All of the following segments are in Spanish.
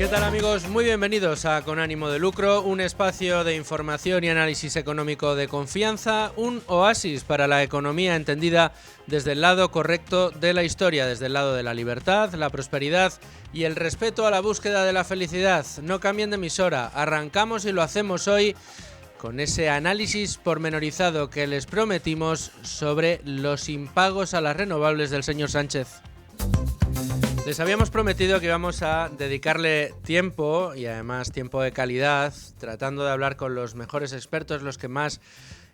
¿Qué tal, amigos? Muy bienvenidos a Con Ánimo de Lucro, un espacio de información y análisis económico de confianza, un oasis para la economía entendida desde el lado correcto de la historia, desde el lado de la libertad, la prosperidad y el respeto a la búsqueda de la felicidad. No cambien de emisora, arrancamos y lo hacemos hoy con ese análisis pormenorizado que les prometimos sobre los impagos a las renovables del señor Sánchez. Les habíamos prometido que íbamos a dedicarle tiempo, y además tiempo de calidad, tratando de hablar con los mejores expertos, los que más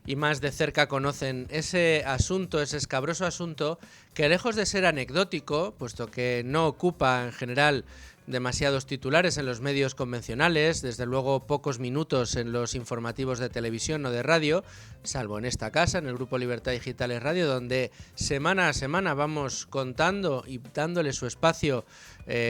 y más de cerca conocen ese asunto, ese escabroso asunto, que lejos de ser anecdótico, puesto que no ocupa en general demasiados titulares en los medios convencionales, desde luego pocos minutos en los informativos de televisión o de radio, salvo en esta casa, en el Grupo Libertad Digitales Radio, donde semana a semana vamos contando y dándole su espacio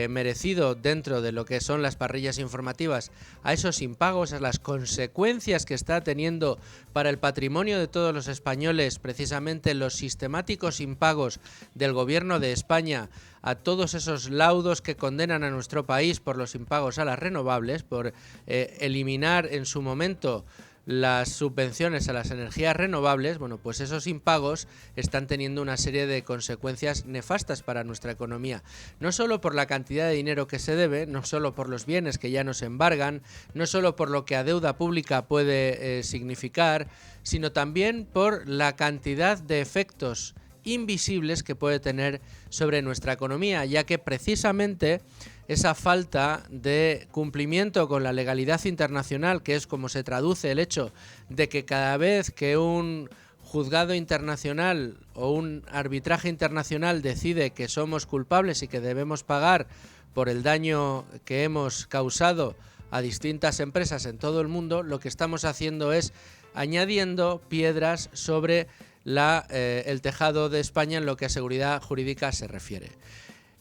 merecido dentro de lo que son las parrillas informativas a esos impagos, a las consecuencias que está teniendo para el patrimonio de todos los españoles, precisamente los sistemáticos impagos del Gobierno de España a todos esos laudos que condenan a nuestro país por los impagos a las renovables, por eliminar en su momento las subvenciones a las energías renovables. Bueno, pues esos impagos están teniendo una serie de consecuencias nefastas para nuestra economía. No solo por la cantidad de dinero que se debe, no solo por los bienes que ya nos embargan, no solo por lo que a deuda pública puede significar, sino también por la cantidad de efectos invisibles que puede tener sobre nuestra economía, ya que precisamente esa falta de cumplimiento con la legalidad internacional, que es como se traduce el hecho de que cada vez que un juzgado internacional o un arbitraje internacional decide que somos culpables y que debemos pagar por el daño que hemos causado a distintas empresas en todo el mundo, lo que estamos haciendo es añadiendo piedras sobre el tejado de España en lo que a seguridad jurídica se refiere.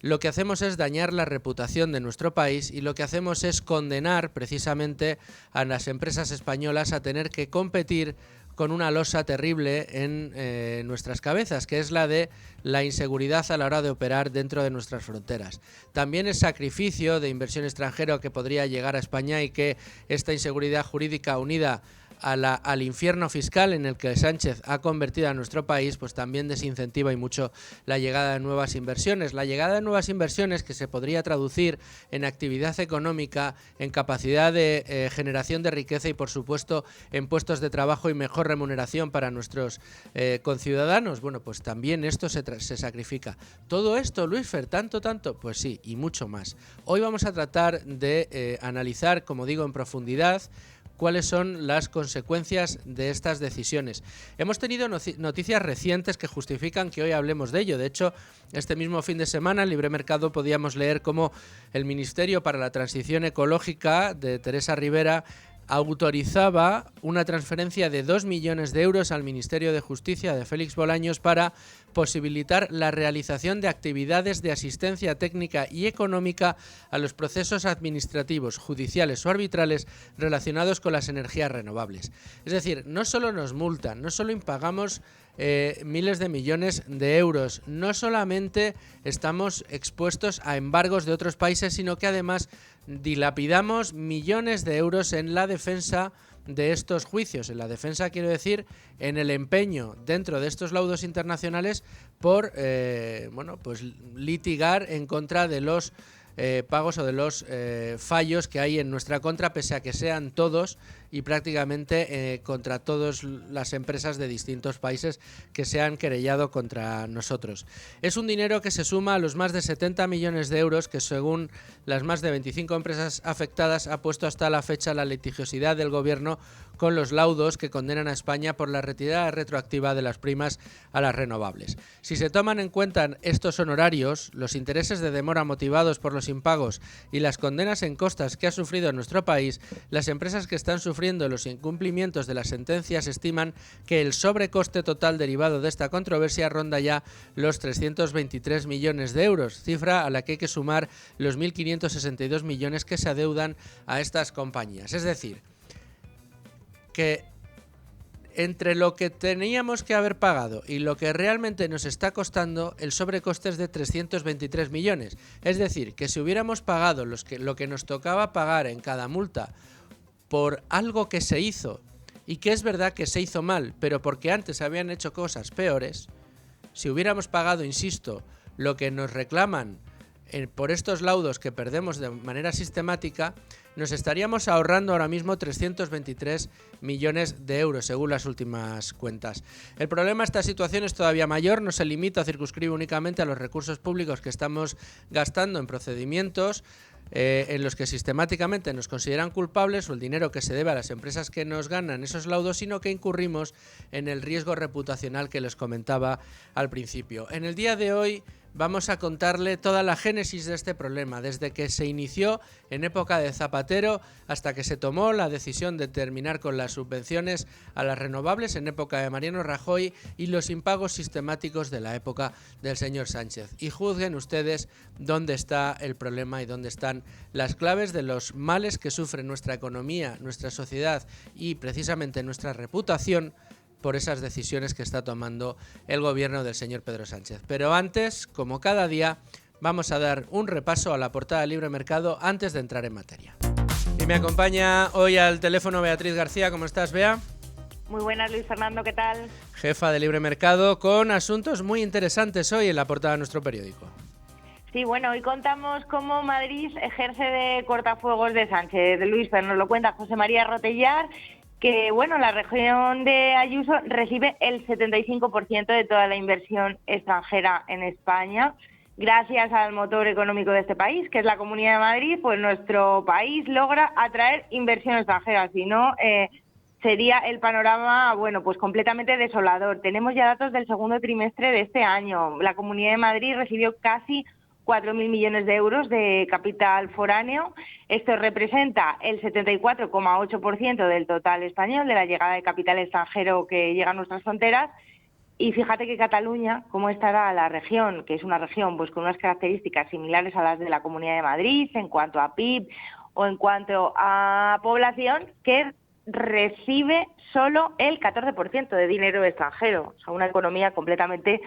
Lo que hacemos es dañar la reputación de nuestro país y lo que hacemos es condenar precisamente a las empresas españolas a tener que competir con una losa terrible en nuestras cabezas, que es la de la inseguridad a la hora de operar dentro de nuestras fronteras. También es sacrificio de inversión extranjera que podría llegar a España y que esta inseguridad jurídica unida al infierno fiscal en el que Sánchez ha convertido a nuestro país, pues también desincentiva y mucho la llegada de nuevas inversiones. La llegada de nuevas inversiones que se podría traducir en actividad económica, en capacidad de generación de riqueza y, por supuesto, en puestos de trabajo y mejor remuneración para nuestros conciudadanos. Bueno, pues también esto se sacrifica. ¿Todo esto, Luisfer, tanto? Pues sí, y mucho más. Hoy vamos a tratar de analizar, como digo, en profundidad cuáles son las consecuencias de estas decisiones. Hemos tenido noticias recientes que justifican que hoy hablemos de ello. De hecho, este mismo fin de semana en Libre Mercado podíamos leer cómo el Ministerio para la Transición Ecológica de Teresa Rivera autorizaba una transferencia de 2 millones de euros al Ministerio de Justicia de Félix Bolaños para posibilitar la realización de actividades de asistencia técnica y económica a los procesos administrativos, judiciales o arbitrales relacionados con las energías renovables. Es decir, no solo nos multan, no solo impagamos miles de millones de euros, no solamente estamos expuestos a embargos de otros países, sino que además dilapidamos millones de euros en la defensa de estos juicios. En la defensa quiero decir en el empeño dentro de estos laudos internacionales por pues litigar en contra de los pagos o de los fallos que hay en nuestra contra, pese a que sean todos y prácticamente contra todas las empresas de distintos países que se han querellado contra nosotros. Es un dinero que se suma a los más de 70 millones de euros que, según las más de 25 empresas afectadas, ha puesto hasta la fecha la litigiosidad del gobierno con los laudos que condenan a España por la retirada retroactiva de las primas a las renovables. Si se toman en cuenta estos honorarios, los intereses de demora motivados por los impagos y las condenas en costas que ha sufrido nuestro país, las empresas que están sufriendo los incumplimientos de las sentencias estiman que el sobrecoste total derivado de esta controversia ronda ya los 323 millones de euros, cifra a la que hay que sumar los 1.562 millones que se adeudan a estas compañías. Es decir, que entre lo que teníamos que haber pagado y lo que realmente nos está costando, el sobrecoste es de 323 millones. Es decir, que si hubiéramos pagado lo que nos tocaba pagar en cada multa por algo que se hizo, y que es verdad que se hizo mal, pero porque antes habían hecho cosas peores, si hubiéramos pagado, insisto, lo que nos reclaman por estos laudos que perdemos de manera sistemática, nos estaríamos ahorrando ahora mismo 323 millones de euros, según las últimas cuentas. El problema de esta situación es todavía mayor, no se limita o circunscribe únicamente a los recursos públicos que estamos gastando en procedimientos en los que sistemáticamente nos consideran culpables, o el dinero que se debe a las empresas que nos ganan esos laudos, sino que incurrimos en el riesgo reputacional que les comentaba al principio. En el día de hoy vamos a contarle toda la génesis de este problema, desde que se inició en época de Zapatero hasta que se tomó la decisión de terminar con las subvenciones a las renovables en época de Mariano Rajoy y los impagos sistemáticos de la época del señor Sánchez. Y juzguen ustedes dónde está el problema y dónde están las claves de los males que sufre nuestra economía, nuestra sociedad y precisamente nuestra reputación por esas decisiones que está tomando el gobierno del señor Pedro Sánchez. Pero antes, como cada día, vamos a dar un repaso a la portada de Libre Mercado antes de entrar en materia. Y me acompaña hoy al teléfono Beatriz García. ¿Cómo estás, Bea? Muy buenas, Luis Fernando, ¿qué tal? Jefa de Libre Mercado, con asuntos muy interesantes hoy en la portada de nuestro periódico. Sí, bueno, hoy contamos cómo Madrid ejerce de cortafuegos de Sánchez. Luis Fernando, nos lo cuenta José María Rotellar, que bueno, la región de Ayuso recibe el 75% de toda la inversión extranjera en España. Gracias al motor económico de este país, que es la Comunidad de Madrid, pues nuestro país logra atraer inversión extranjera. Si no, sería el panorama, bueno, pues completamente desolador. Tenemos ya datos del segundo trimestre de este año. La Comunidad de Madrid recibió casi 4.000 millones de euros de capital foráneo. Esto representa el 74,8% del total español, de la llegada de capital extranjero que llega a nuestras fronteras. Y fíjate que Cataluña, cómo estará la región, que es una región pues con unas características similares a las de la Comunidad de Madrid en cuanto a PIB o en cuanto a población, que recibe solo el 14% de dinero extranjero. O sea, una economía completamente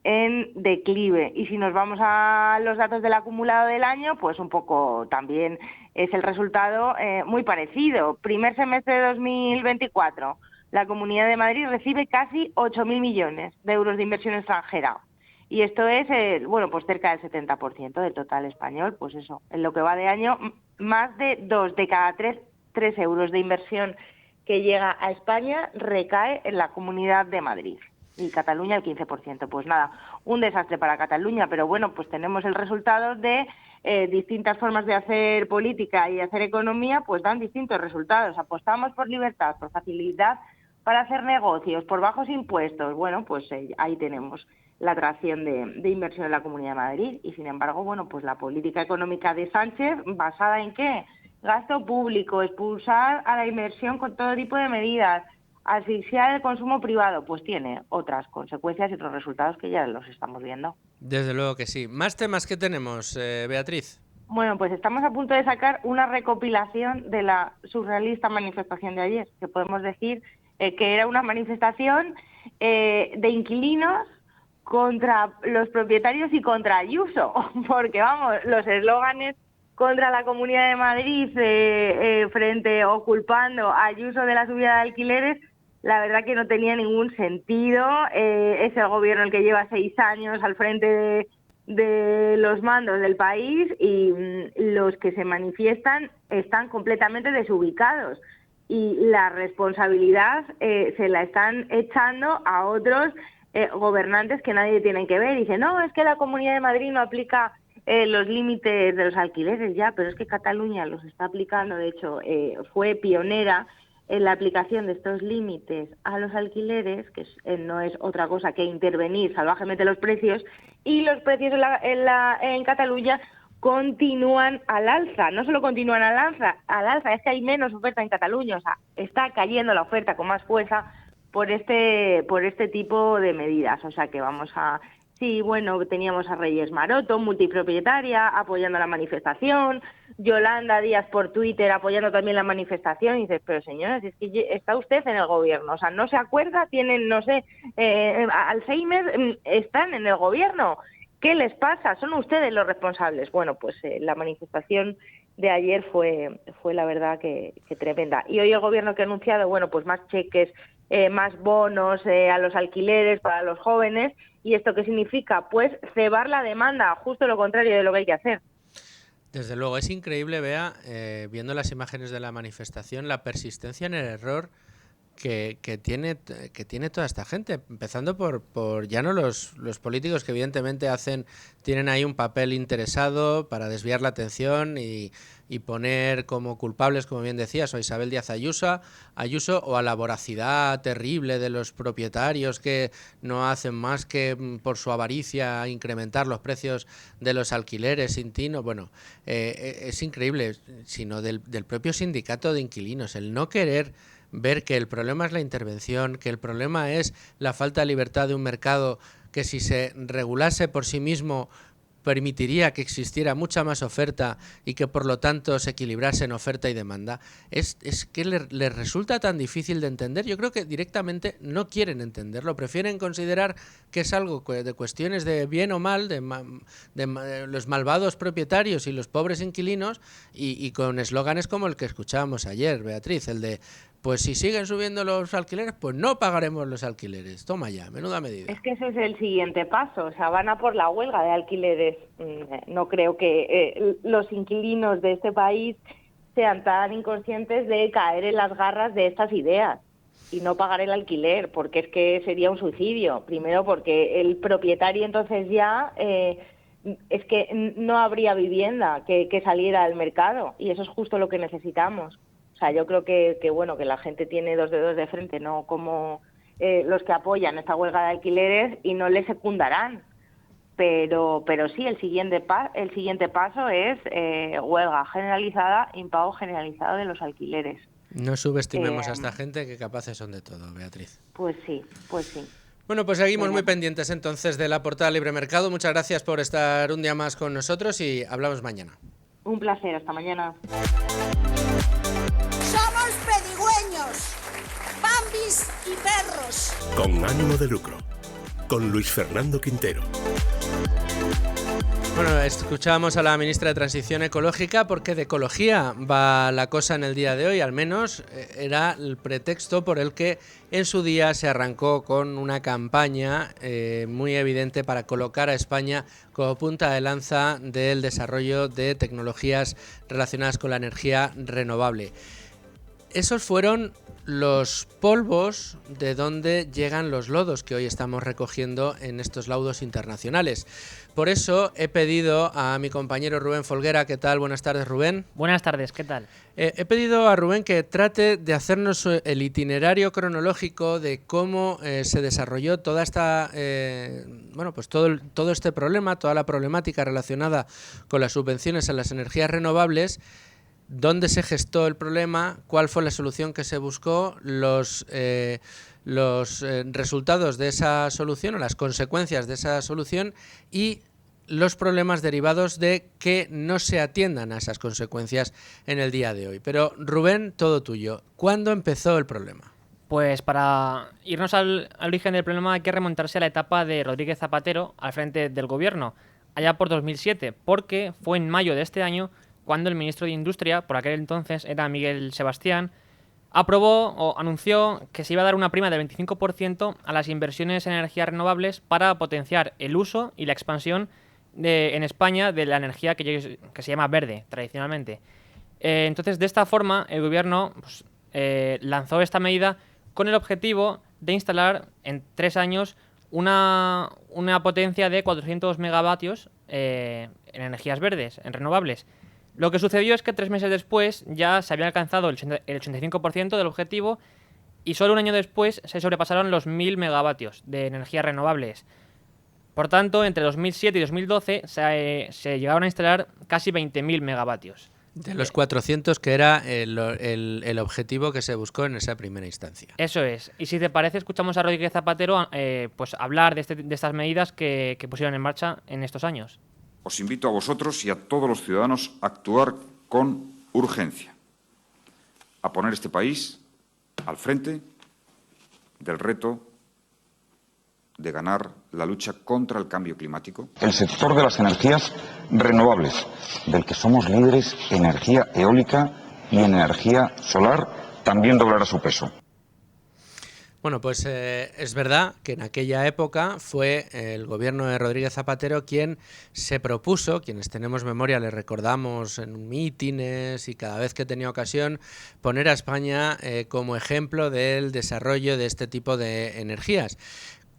en declive. Y si nos vamos a los datos del acumulado del año, pues un poco también es el resultado muy parecido. Primer semestre de 2024, la Comunidad de Madrid recibe casi 8.000 millones de euros de inversión extranjera. Y esto es, bueno, pues cerca del 70% del total español. Pues eso, en lo que va de año, más de 2 de cada 3 euros de inversión que llega a España recae en la Comunidad de Madrid. Y Cataluña el 15%. Pues nada, un desastre para Cataluña, pero bueno, pues tenemos el resultado de distintas formas de hacer política y hacer economía, pues dan distintos resultados. Apostamos por libertad, por facilidad para hacer negocios, por bajos impuestos. Bueno, pues ahí tenemos la atracción de inversión en la Comunidad de Madrid. Y sin embargo, bueno, pues la política económica de Sánchez, ¿basada en qué? Gasto público, expulsar a la inversión con todo tipo de medidas, asfixiar el consumo privado, pues tiene otras consecuencias y otros resultados que ya los estamos viendo. Desde luego que sí. ¿Más temas que tenemos, Beatriz? Bueno, pues estamos a punto de sacar una recopilación de la surrealista manifestación de ayer, que podemos decir que era una manifestación de inquilinos contra los propietarios y contra Ayuso, porque vamos, los eslóganes contra la Comunidad de Madrid frente o culpando a Ayuso de la subida de alquileres, la verdad que no tenía ningún sentido. Es el gobierno el que lleva 6 años al frente de los mandos del país y los que se manifiestan están completamente desubicados y la responsabilidad se la están echando a otros gobernantes que nadie tiene que ver. Dicen, no, es que la Comunidad de Madrid no aplica los límites de los alquileres ya, pero es que Cataluña los está aplicando. De hecho, fue pionera en la aplicación de estos límites a los alquileres, que no es otra cosa que intervenir salvajemente los precios, y los precios en Cataluña continúan al alza. No solo continúan al alza, es que hay menos oferta en Cataluña, o sea, está cayendo la oferta con más fuerza por este tipo de medidas. O sea que vamos a Sí, bueno, teníamos a Reyes Maroto, multipropietaria, apoyando la manifestación, Yolanda Díaz por Twitter apoyando también la manifestación, y dices, pero señora, si es que está usted en el gobierno, o sea, no se acuerda, tienen, no sé, Alzheimer, están en el gobierno, ¿qué les pasa? Son ustedes los responsables. Bueno, pues la manifestación de ayer fue la verdad que tremenda. Y hoy el gobierno que ha anunciado, bueno, pues más cheques, más bonos a los alquileres para los jóvenes. ¿Y esto qué significa? Pues cebar la demanda, justo lo contrario de lo que hay que hacer. Desde luego, es increíble, Bea, viendo las imágenes de la manifestación, la persistencia en el error que tiene toda esta gente, empezando por ya no los políticos que evidentemente tienen ahí un papel interesado para desviar la atención y poner como culpables, como bien decías, a Isabel Díaz Ayuso o a la voracidad terrible de los propietarios que no hacen más que por su avaricia incrementar los precios de los alquileres sin tino. Bueno, es increíble, sino del propio sindicato de inquilinos, el no querer ver que el problema es la intervención, que el problema es la falta de libertad de un mercado que si se regulase por sí mismo permitiría que existiera mucha más oferta y que por lo tanto se equilibrase en oferta y demanda. Es que les resulta tan difícil de entender. Yo creo que directamente no quieren entenderlo, prefieren considerar que es algo de cuestiones de bien o mal, de los malvados propietarios y los pobres inquilinos, y con eslóganes como el que escuchábamos ayer, Beatriz, el de pues si siguen subiendo los alquileres, pues no pagaremos los alquileres. Toma ya, menuda medida. Es que ese es el siguiente paso, o sea, van a por la huelga de alquileres. No creo que los inquilinos de este país sean tan inconscientes de caer en las garras de estas ideas y no pagar el alquiler, porque es que sería un suicidio. Primero porque el propietario entonces ya es que no habría vivienda que saliera al mercado, y eso es justo lo que necesitamos. O sea, yo creo que bueno, que la gente tiene dos dedos de frente, no como los que apoyan esta huelga de alquileres, y no le secundarán. Pero sí, el siguiente paso es huelga generalizada, impago generalizado de los alquileres. No subestimemos a esta gente, que capaces son de todo, Beatriz. Pues sí, pues sí. Bueno, pues seguimos muy pendientes entonces de la portada Libre Mercado. Muchas gracias por estar un día más con nosotros y hablamos mañana. Un placer, hasta mañana. Somos pedigüeños, bambis y perros. Con ánimo de lucro, con Luis Fernando Quintero. Bueno, escuchábamos a la ministra de Transición Ecológica, porque de ecología va la cosa en el día de hoy, al menos era el pretexto por el que en su día se arrancó con una campaña muy evidente para colocar a España como punta de lanza del desarrollo de tecnologías relacionadas con la energía renovable. Esos fueron los polvos de donde llegan los lodos que hoy estamos recogiendo en estos laudos internacionales. Por eso he pedido a mi compañero Rubén Folguera. ¿Qué tal? Buenas tardes, Rubén. Buenas tardes, ¿qué tal? He pedido a Rubén que trate de hacernos el itinerario cronológico de cómo se desarrolló toda esta, pues todo este problema, toda la problemática relacionada con las subvenciones a las energías renovables. ¿Dónde se gestó el problema? ¿Cuál fue la solución que se buscó? Los resultados de esa solución o las consecuencias de esa solución y los problemas derivados de que no se atiendan a esas consecuencias en el día de hoy. Pero Rubén, todo tuyo. ¿Cuándo empezó el problema? Pues para irnos al origen del problema hay que remontarse a la etapa de Rodríguez Zapatero al frente del gobierno, allá por 2007, porque fue en mayo de este año cuando el ministro de Industria, por aquel entonces era Miguel Sebastián, aprobó o anunció que se iba a dar una prima del 25% a las inversiones en energías renovables para potenciar el uso y la expansión en España de la energía que se llama verde, tradicionalmente. Entonces, de esta forma, el gobierno lanzó esta medida con el objetivo de instalar en 3 años una potencia de 400 megavatios en energías verdes, en renovables. Lo que sucedió es que 3 meses después ya se había alcanzado el 85% del objetivo, y solo un año después se sobrepasaron los 1.000 megavatios de energías renovables. Por tanto, entre 2007 y 2012 se llegaron a instalar casi 20.000 megavatios De los 400, que era el objetivo que se buscó en esa primera instancia. Eso es. Y si te parece, escuchamos a Rodríguez Zapatero pues hablar de estas medidas que pusieron en marcha en estos años. Os invito a vosotros y a todos los ciudadanos a actuar con urgencia, a poner este país al frente del reto de ganar la lucha contra el cambio climático. El sector de las energías renovables, del que somos líderes, energía eólica y energía solar, también doblará su peso. Bueno, pues es verdad que en aquella época fue el gobierno de Rodríguez Zapatero quien se propuso, quienes tenemos memoria le recordamos en mítines y cada vez que tenía ocasión, poner a España como ejemplo del desarrollo de este tipo de energías.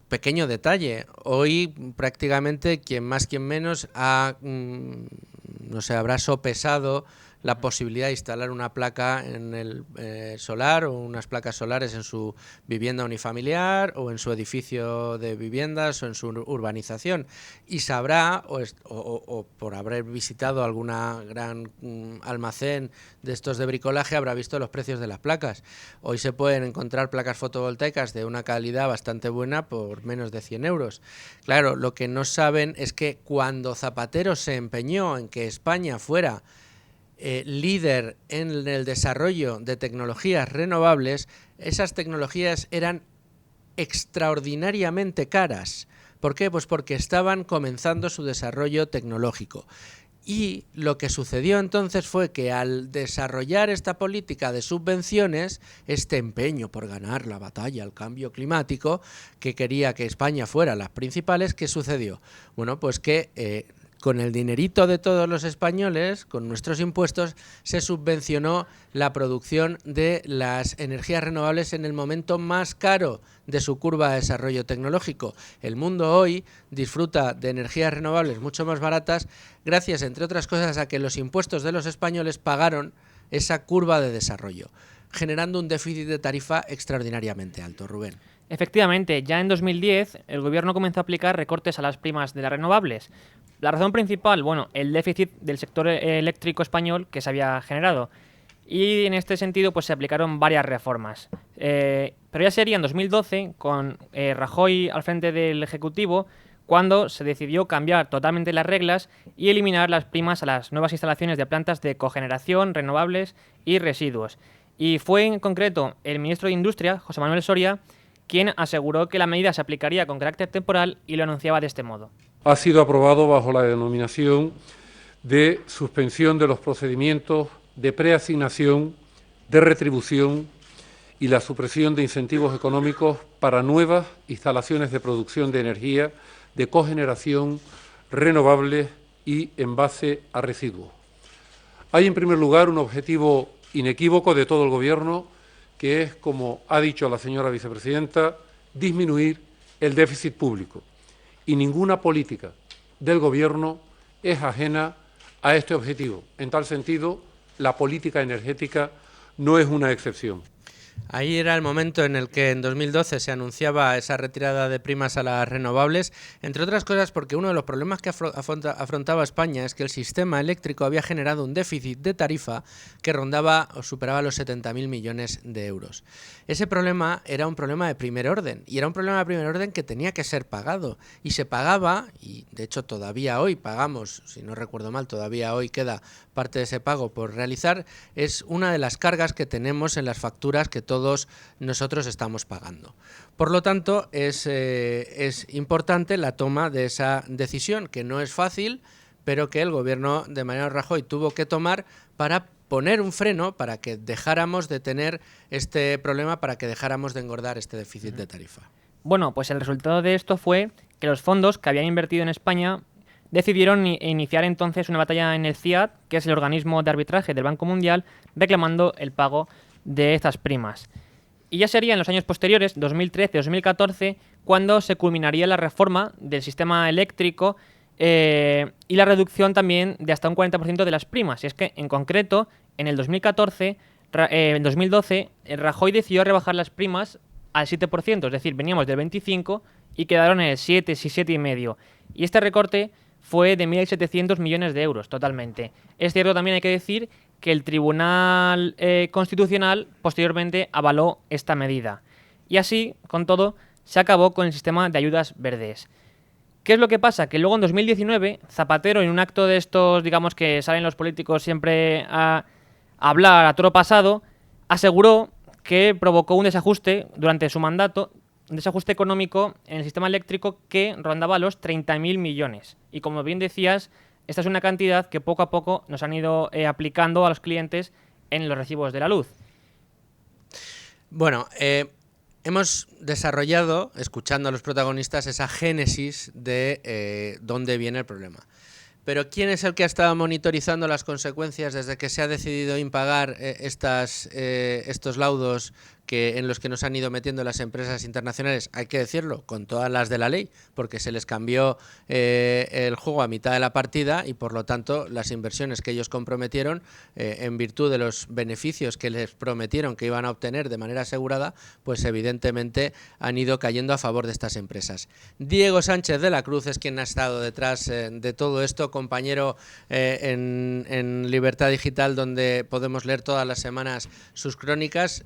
Pequeño detalle, hoy prácticamente quien más quien menos habrá sopesado la posibilidad de instalar una placa en el solar o unas placas solares en su vivienda unifamiliar o en su edificio de viviendas o en su urbanización, y sabrá o por haber visitado alguna gran almacén de estos de bricolaje habrá visto los precios de las placas. Hoy se pueden encontrar placas fotovoltaicas de una calidad bastante buena por menos de 100 euros. Claro, lo que no saben es que cuando Zapatero se empeñó en que España fuera líder en el desarrollo de tecnologías renovables, esas tecnologías eran extraordinariamente caras. ¿Por qué? Pues porque estaban comenzando su desarrollo tecnológico. Y lo que sucedió entonces fue que al desarrollar esta política de subvenciones, este empeño por ganar la batalla al cambio climático, que quería que España fuera las principales, ¿qué sucedió? Bueno, pues que con el dinerito de todos los españoles, con nuestros impuestos, se subvencionó la producción de las energías renovables en el momento más caro de su curva de desarrollo tecnológico. El mundo hoy disfruta de energías renovables mucho más baratas gracias, entre otras cosas, a que los impuestos de los españoles pagaron esa curva de desarrollo, generando un déficit de tarifa extraordinariamente alto. Rubén. Efectivamente, ya en 2010 el gobierno comenzó a aplicar recortes a las primas de las renovables. La razón principal, bueno, el déficit del sector eléctrico español que se había generado. Y en este sentido pues se aplicaron varias reformas. Pero ya sería en 2012, con Rajoy al frente del Ejecutivo, cuando se decidió cambiar totalmente las reglas y eliminar las primas a las nuevas instalaciones de plantas de cogeneración, renovables y residuos. Y fue en concreto el ministro de Industria, José Manuel Soria, quien aseguró que la medida se aplicaría con carácter temporal y lo anunciaba de este modo. Ha sido aprobado bajo la denominación de suspensión de los procedimientos de preasignación, de retribución y la supresión de incentivos económicos para nuevas instalaciones de producción de energía, de cogeneración, renovables y en base a residuos. Hay, en primer lugar, un objetivo inequívoco de todo el Gobierno, que es, como ha dicho la señora vicepresidenta, disminuir el déficit público. Y ninguna política del Gobierno es ajena a este objetivo. En tal sentido, la política energética no es una excepción. Ahí era el momento en el que en 2012 se anunciaba esa retirada de primas a las renovables, entre otras cosas porque uno de los problemas que afrontaba España es que el sistema eléctrico había generado un déficit de tarifa que rondaba o superaba los 70.000 millones de euros. Ese problema era un problema de primer orden, y era un problema de primer orden que tenía que ser pagado, y se pagaba, y de hecho todavía hoy pagamos, si no recuerdo mal, todavía hoy queda parte de ese pago por realizar, es una de las cargas que tenemos en las facturas que todos nosotros estamos pagando. Por lo tanto, es importante la toma de esa decisión, que no es fácil, pero que el gobierno de Mariano Rajoy tuvo que tomar para poner un freno, para que dejáramos de tener este problema, para que dejáramos de engordar este déficit de tarifa. Bueno, pues el resultado de esto fue que los fondos que habían invertido en España decidieron iniciar entonces una batalla en el CIAT, que es el organismo de arbitraje del Banco Mundial, reclamando el pago de estas primas. Y ya sería en los años posteriores, 2013-2014, cuando se culminaría la reforma del sistema eléctrico y la reducción también de hasta un 40% de las primas. Y es que, en concreto, en el 2012, Rajoy decidió rebajar las primas al 7%, es decir, veníamos del 25% y quedaron en el 7, 7,5%. Y este recorte fue de 1.700 millones de euros totalmente. Es cierto, también hay que decir que el Tribunal Constitucional posteriormente avaló esta medida. Y así, con todo, se acabó con el sistema de ayudas verdes. ¿Qué es lo que pasa? Que luego en 2019, Zapatero, en un acto de estos, digamos, que salen los políticos siempre a hablar a toro pasado, aseguró que provocó un desajuste durante su mandato, un desajuste económico en el sistema eléctrico que rondaba los 30.000 millones. Y como bien decías, esta es una cantidad que poco a poco nos han ido aplicando a los clientes en los recibos de la luz. Bueno, hemos desarrollado, escuchando a los protagonistas, esa génesis de dónde viene el problema. Pero ¿quién es el que ha estado monitorizando las consecuencias desde que se ha decidido impagar estos laudos en los que nos han ido metiendo las empresas internacionales? Hay que decirlo, con todas las de la ley, porque se les cambió el juego a mitad de la partida y, por lo tanto, las inversiones que ellos comprometieron, en virtud de los beneficios que les prometieron que iban a obtener de manera asegurada, pues evidentemente han ido cayendo a favor de estas empresas. Diego Sánchez de la Cruz es quien ha estado detrás de todo esto, compañero en Libertad Digital, donde podemos leer todas las semanas sus crónicas.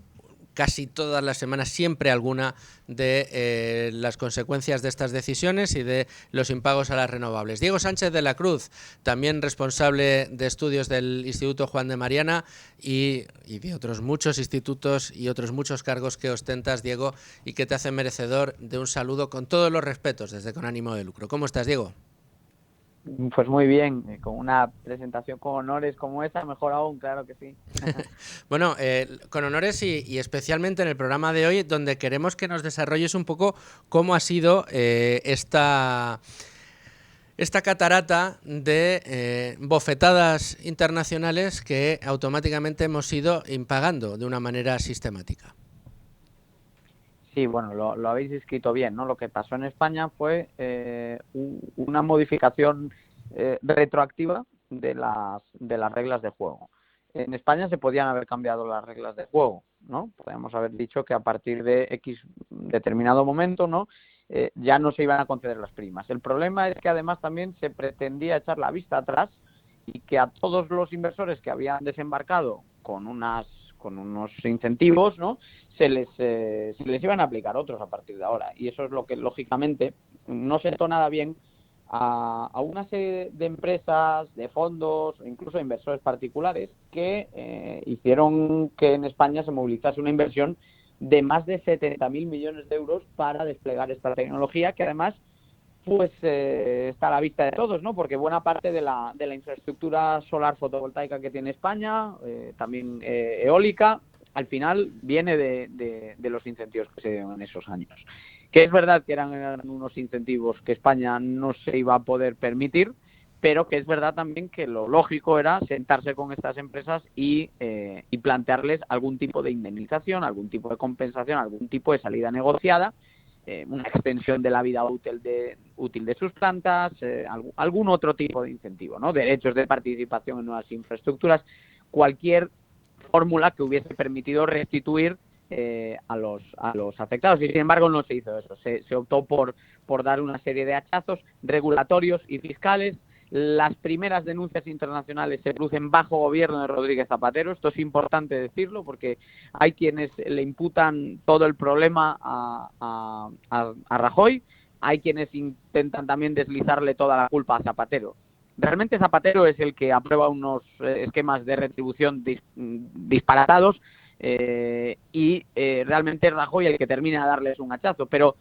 Casi todas las semanas, siempre alguna de las consecuencias de estas decisiones y de los impagos a las renovables. Diego Sánchez de la Cruz, también responsable de estudios del Instituto Juan de Mariana y de otros muchos institutos y otros muchos cargos que ostentas, Diego, y que te hacen merecedor de un saludo con todos los respetos desde Con Ánimo de Lucro. ¿Cómo estás, Diego? Pues muy bien, con una presentación con honores como esta, mejor aún, claro que sí. Bueno, con honores y especialmente en el programa de hoy, donde queremos que nos desarrolles un poco cómo ha sido esta catarata de bofetadas internacionales que automáticamente hemos ido impagando de una manera sistemática. Sí, bueno, lo habéis escrito bien, ¿no? Lo que pasó en España fue una modificación retroactiva de las reglas de juego. En España se podían haber cambiado las reglas de juego, ¿no? Podríamos haber dicho que a partir de X determinado momento, ¿no? Ya no se iban a conceder las primas. El problema es que además también se pretendía echar la vista atrás y que a todos los inversores que habían desembarcado con unos incentivos, ¿no? se les iban a aplicar otros a partir de ahora. Y eso es lo que, lógicamente, no sentó nada bien a una serie de empresas, de fondos, incluso de inversores particulares que hicieron que en España se movilizase una inversión de más de 70.000 millones de euros para desplegar esta tecnología, que además pues está a la vista de todos, ¿no? Porque buena parte de la infraestructura solar fotovoltaica que tiene España, también eólica, al final viene de los incentivos que se dieron en esos años. Que es verdad que eran unos incentivos que España no se iba a poder permitir, pero que es verdad también que lo lógico era sentarse con estas empresas y plantearles algún tipo de indemnización, algún tipo de compensación, algún tipo de salida negociada, una extensión de la vida útil de sus plantas, algún otro tipo de incentivo, ¿no? Derechos de participación en nuevas infraestructuras, cualquier fórmula que hubiese permitido restituir a los afectados. Y sin embargo no se hizo eso. Se optó por dar una serie de hachazos regulatorios y fiscales. Las primeras denuncias internacionales se producen bajo gobierno de Rodríguez Zapatero. Esto es importante decirlo porque hay quienes le imputan todo el problema a Rajoy, hay quienes intentan también deslizarle toda la culpa a Zapatero. Realmente Zapatero es el que aprueba unos esquemas de retribución disparatados y realmente es Rajoy el que termina de darles un hachazo, pero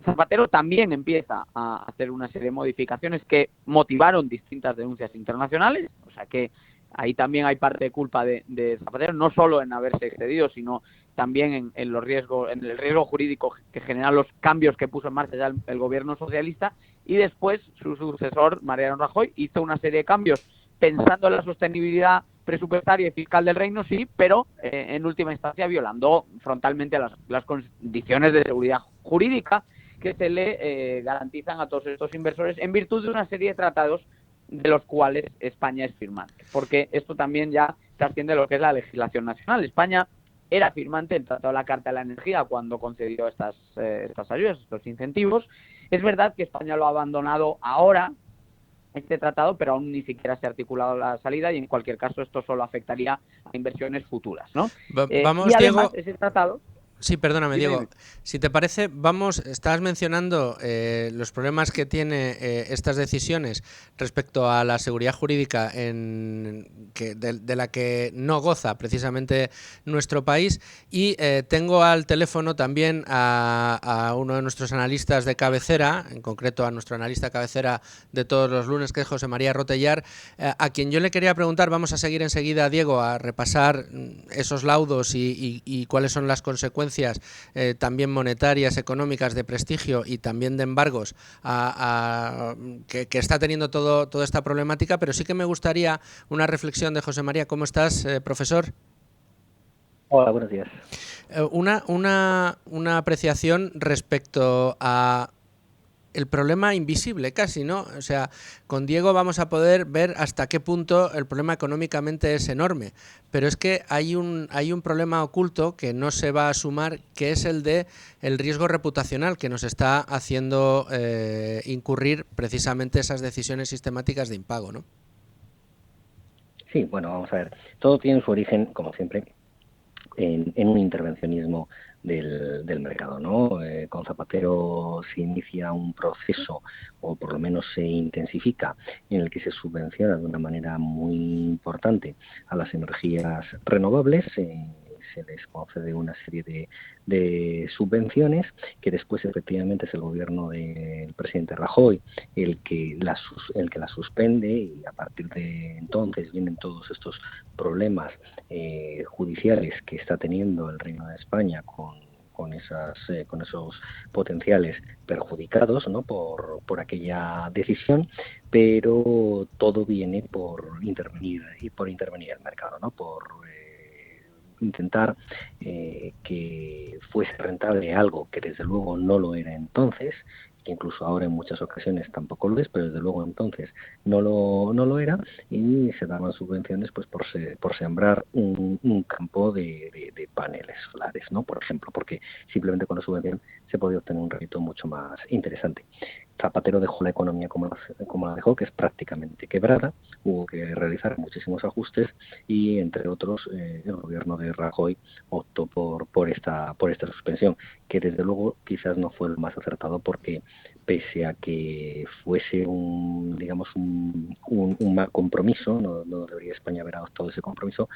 Zapatero también empieza a hacer una serie de modificaciones que motivaron distintas denuncias internacionales, o sea que ahí también hay parte de culpa de Zapatero, no solo en haberse excedido, sino también en el riesgo jurídico que generan los cambios que puso en marcha ya el gobierno socialista, y después su sucesor, Mariano Rajoy, hizo una serie de cambios pensando en la sostenibilidad presupuestaria y fiscal del reino, sí, pero en última instancia violando frontalmente las condiciones de seguridad jurídica que se le garantizan a todos estos inversores en virtud de una serie de tratados de los cuales España es firmante, porque esto también ya trasciende lo que es la legislación nacional. España era firmante del Tratado de la Carta de la Energía cuando concedió estas ayudas, estos incentivos. Es verdad que España lo ha abandonado ahora este tratado, pero aún ni siquiera se ha articulado la salida y en cualquier caso esto solo afectaría a inversiones futuras, ¿no? Vamos, y además Diego. ese tratado... Sí, perdóname, Dime, Diego. dime. Si te parece, estás mencionando los problemas que tiene estas decisiones respecto a la seguridad jurídica de la que no goza precisamente nuestro país, y tengo al teléfono también a uno de nuestros analistas de cabecera, en concreto a nuestro analista cabecera de todos los lunes, que es José María Rotellar, a quien yo le quería preguntar. Vamos a seguir enseguida, Diego, a repasar esos laudos y cuáles son las consecuencias también monetarias, económicas, de prestigio y también de embargos que está teniendo toda esta problemática, pero sí que me gustaría una reflexión de José María. ¿Cómo estás, profesor? Hola, buenos días. Una apreciación respecto a el problema invisible casi, ¿no? O sea, con Diego vamos a poder ver hasta qué punto el problema económicamente es enorme, pero es que hay un problema oculto que no se va a sumar, que es el de el riesgo reputacional que nos está haciendo incurrir precisamente esas decisiones sistemáticas de impago, ¿no? Sí, bueno, vamos a ver. Todo tiene su origen, como siempre, en un intervencionismo del mercado, ¿no? Con Zapatero se inicia un proceso, o por lo menos se intensifica, en el que se subvenciona de una manera muy importante a las energías renovables. Se les concede una serie de subvenciones que después efectivamente es el gobierno del presidente Rajoy el que las suspende, y a partir de entonces vienen todos estos problemas judiciales que está teniendo el Reino de España con esos potenciales perjudicados, ¿no? por aquella decisión, pero todo viene por intervenir el mercado, ¿no? Por intentar que fuese rentable algo que desde luego no lo era entonces, que incluso ahora en muchas ocasiones tampoco lo es, pero desde luego entonces no lo era, y se daban subvenciones pues por sembrar un campo de paneles solares, ¿no? Por ejemplo, porque simplemente con la subvención se podía obtener un rédito mucho más interesante. Zapatero dejó la economía como la dejó, que es prácticamente quebrada. Hubo que realizar muchísimos ajustes y, entre otros, el gobierno de Rajoy optó por esta suspensión, que desde luego quizás no fue lo más acertado, porque pese a que fuese un mal compromiso, no debería España haber adoptado ese compromiso,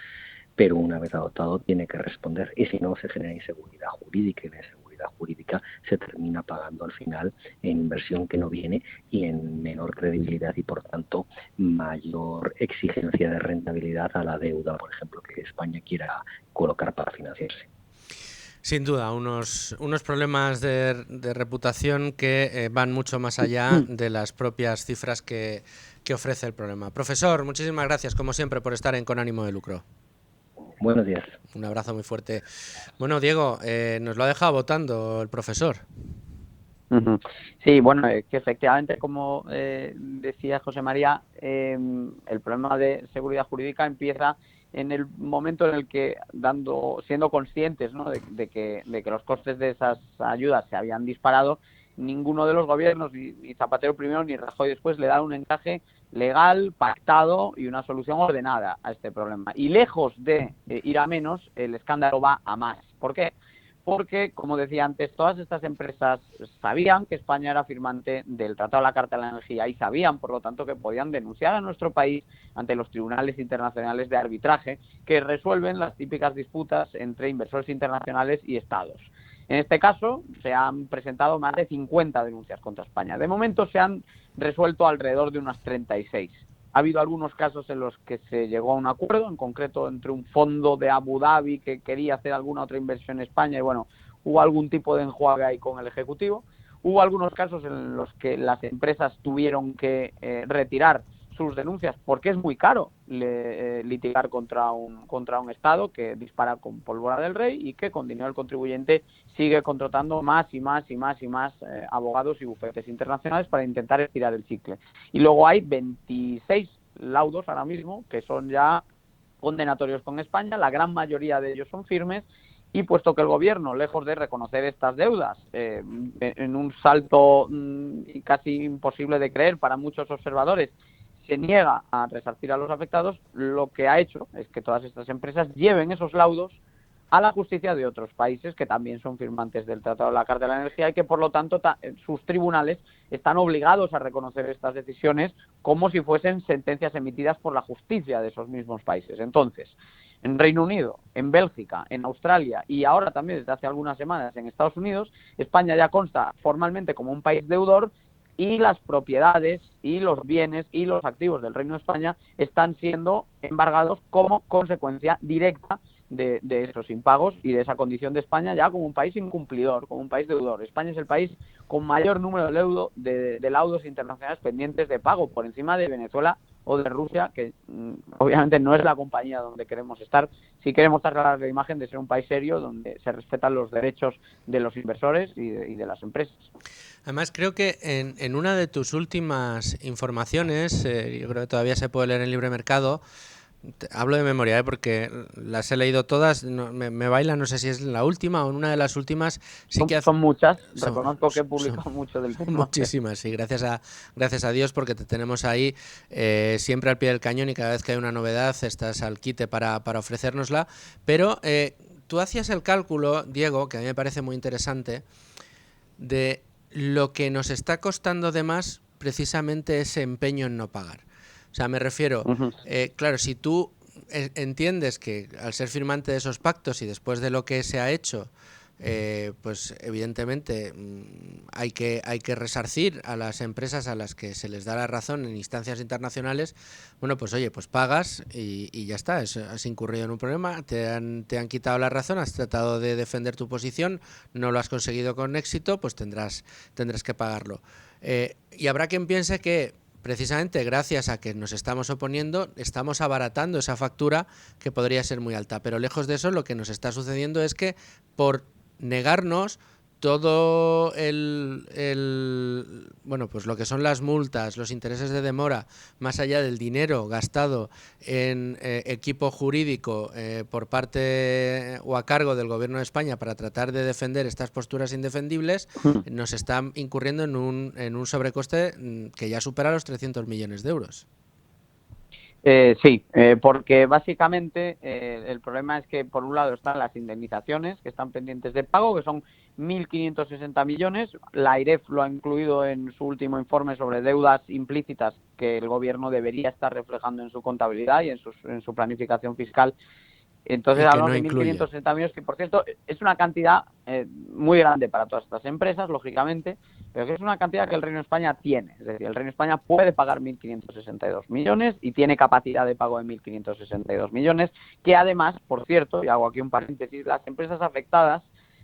pero una vez adoptado tiene que responder, y si no se genera inseguridad jurídica, y la inseguridad jurídica se termina pagando al final en inversión que no viene y en menor credibilidad, y por tanto mayor exigencia de rentabilidad a la deuda, por ejemplo, que España quiera colocar para financiarse. Sin duda, unos problemas de reputación que van mucho más allá de las propias cifras que ofrece el problema. Profesor, muchísimas gracias, como siempre, por estar en Con Ánimo de Lucro. Buenos días. Un abrazo muy fuerte. Bueno, Diego, nos lo ha dejado votando el profesor. Sí, bueno, que efectivamente, como decía José María, el problema de seguridad jurídica empieza en el momento en el que, siendo conscientes, ¿no?, de que los costes de esas ayudas se habían disparado, ninguno de los gobiernos, ni Zapatero primero ni Rajoy después, le da un encaje legal, pactado y una solución ordenada a este problema. Y lejos de ir a menos, el escándalo va a más. ¿Por qué? Porque, como decía antes, todas estas empresas sabían que España era firmante del Tratado de la Carta de la Energía, y sabían, por lo tanto, que podían denunciar a nuestro país ante los tribunales internacionales de arbitraje que resuelven las típicas disputas entre inversores internacionales y estados. En este caso, se han presentado más de 50 denuncias contra España. De momento se han resuelto alrededor de unas 36. Ha habido algunos casos en los que se llegó a un acuerdo, en concreto entre un fondo de Abu Dhabi que quería hacer alguna otra inversión en España, y bueno, hubo algún tipo de enjuague ahí con el Ejecutivo. Hubo algunos casos en los que las empresas tuvieron que retirar sus denuncias, porque es muy caro litigar contra un Estado que dispara con pólvora del rey y que con dinero del contribuyente sigue contratando más y más abogados y bufetes internacionales para intentar estirar el chicle. Y luego hay 26 laudos ahora mismo que son ya condenatorios con España, la gran mayoría de ellos son firmes, Y puesto que el Gobierno, lejos de reconocer estas deudas, en un salto casi imposible de creer para muchos observadores, se niega a resarcir a los afectados, lo que ha hecho es que todas estas empresas lleven esos laudos a la justicia de otros países que también son firmantes del Tratado de la Carta de la Energía y que, por lo tanto, sus tribunales están obligados a reconocer estas decisiones como si fuesen sentencias emitidas por la justicia de esos mismos países. Entonces, en Reino Unido, en Bélgica, en Australia y ahora también desde hace algunas semanas en Estados Unidos, España ya consta formalmente como un país deudor y las propiedades y los bienes y los activos del Reino de España están siendo embargados como consecuencia directa de esos impagos y de esa condición de España ya como un país incumplidor, como un país deudor. España es el país con mayor número de laudos internacionales pendientes de pago, por encima de Venezuela o de Rusia, que obviamente no es la compañía donde queremos estar. Si queremos trasladar la imagen de ser un país serio donde se respetan los derechos de los inversores y de las empresas. Además, creo que en una de tus últimas informaciones, yo creo que todavía se puede leer en Libre Mercado, hablo de memoria, porque las he leído todas, me baila, no sé si es la última o en una de las últimas. Sí que son muchas, reconozco que he publicado mucho del tema. Muchísimas, sí, gracias a Dios, porque te tenemos ahí siempre al pie del cañón y cada vez que hay una novedad estás al quite para ofrecérnosla. Pero tú hacías el cálculo, Diego, que a mí me parece muy interesante, de lo que nos está costando de más precisamente ese empeño en no pagar. O sea, me refiero, claro, si tú entiendes que al ser firmante de esos pactos y después de lo que se ha hecho, pues evidentemente hay que resarcir a las empresas a las que se les da la razón en instancias internacionales, bueno, pues oye, pues pagas y ya está, has incurrido en un problema, te han quitado la razón, has tratado de defender tu posición, no lo has conseguido con éxito, pues tendrás que pagarlo. Y habrá quien piense que precisamente gracias a que nos estamos oponiendo, estamos abaratando esa factura que podría ser muy alta. Pero lejos de eso, lo que nos está sucediendo es que por negarnos todo bueno, pues lo que son las multas, los intereses de demora, más allá del dinero gastado en equipo jurídico por parte o a cargo del Gobierno de España para tratar de defender estas posturas indefendibles, nos está incurriendo en un sobrecoste que ya supera los 300 millones de euros. Sí, porque básicamente el problema es que por un lado están las indemnizaciones que están pendientes de pago, que son 1.560 millones. La AIREF lo ha incluido en su último informe sobre deudas implícitas que el Gobierno debería estar reflejando en su contabilidad y en su planificación fiscal. Entonces hablamos de 1.560 millones, que por cierto es una cantidad muy grande para todas estas empresas, lógicamente, pero que es una cantidad que el Reino de España tiene. Es decir, el Reino de España puede pagar 1.562 millones y tiene capacidad de pago de 1.562 millones, que además, por cierto, y hago aquí un paréntesis, las empresas afectadas,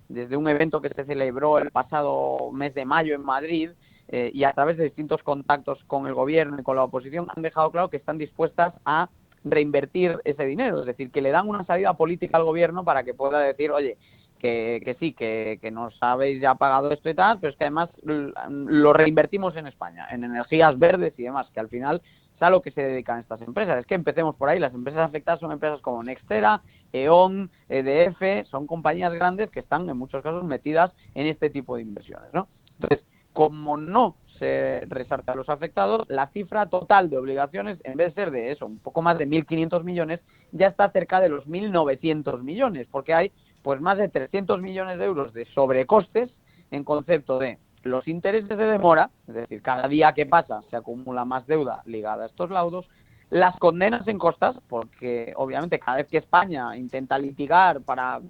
desde un evento que se celebró el pasado mes de mayo en Madrid, y a través de distintos contactos con el Gobierno y con la oposición, han dejado claro que están dispuestas a reinvertir ese dinero, es decir, que le dan una salida política al Gobierno para que pueda decir, oye, que sí, que nos habéis ya pagado esto y tal, pero es que además lo reinvertimos en España, en energías verdes y demás, que al final es a lo que se dedican estas empresas. Es que empecemos por ahí, las empresas afectadas son empresas como Nextera, E.ON, EDF, son compañías grandes que están en muchos casos metidas en este tipo de inversiones, ¿no? Entonces, como no se resarte a los afectados, la cifra total de obligaciones, en vez de ser de eso, un poco más de 1.500 millones, ya está cerca de los 1.900 millones, porque hay pues más de 300 millones de euros de sobrecostes en concepto de los intereses de demora, es decir, cada día que pasa se acumula más deuda ligada a estos laudos, las condenas en costas, porque obviamente cada vez que España intenta litigar para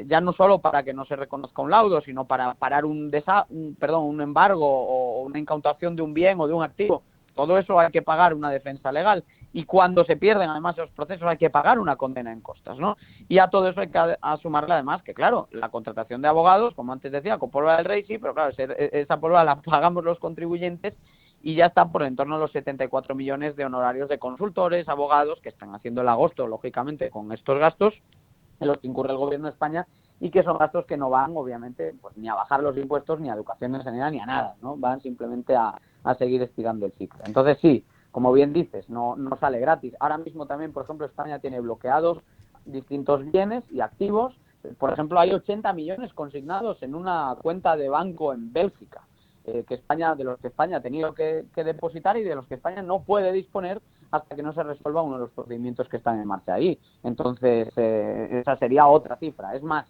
ya no solo para que no se reconozca un laudo, sino para parar un embargo o una incautación de un bien o de un activo, todo eso hay que pagar una defensa legal. Y cuando se pierden además esos procesos hay que pagar una condena en costas, ¿no? Y a todo eso hay que sumarle además que, claro, la contratación de abogados, como antes decía, con pólvora del rey, sí, pero claro, esa pólvora la pagamos los contribuyentes y ya está por en torno a los 74 millones de honorarios de consultores, abogados, que están haciendo el agosto, lógicamente, con estos gastos en los que incurre el Gobierno de España y que son gastos que no van, obviamente, pues ni a bajar los impuestos, ni a educación en sanidad, ni a nada, ¿no? Van simplemente a seguir estirando el ciclo. Entonces, sí, como bien dices, no sale gratis. Ahora mismo también, por ejemplo, España tiene bloqueados distintos bienes y activos, por ejemplo, hay 80 millones consignados en una cuenta de banco en Bélgica, de los que España ha tenido que depositar y de los que España no puede disponer hasta que no se resuelva uno de los procedimientos que están en marcha ahí. Entonces, esa sería otra cifra. Es más,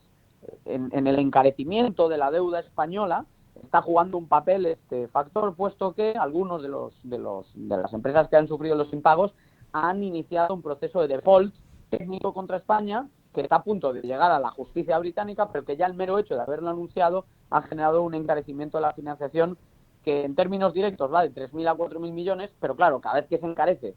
en el encarecimiento de la deuda española está jugando un papel este factor, puesto que algunos de las empresas que han sufrido los impagos han iniciado un proceso de default técnico contra España que está a punto de llegar a la justicia británica, pero que ya el mero hecho de haberlo anunciado ha generado un encarecimiento de la financiación que en términos directos va de 3.000 a 4.000 millones, pero claro, cada vez que se encarece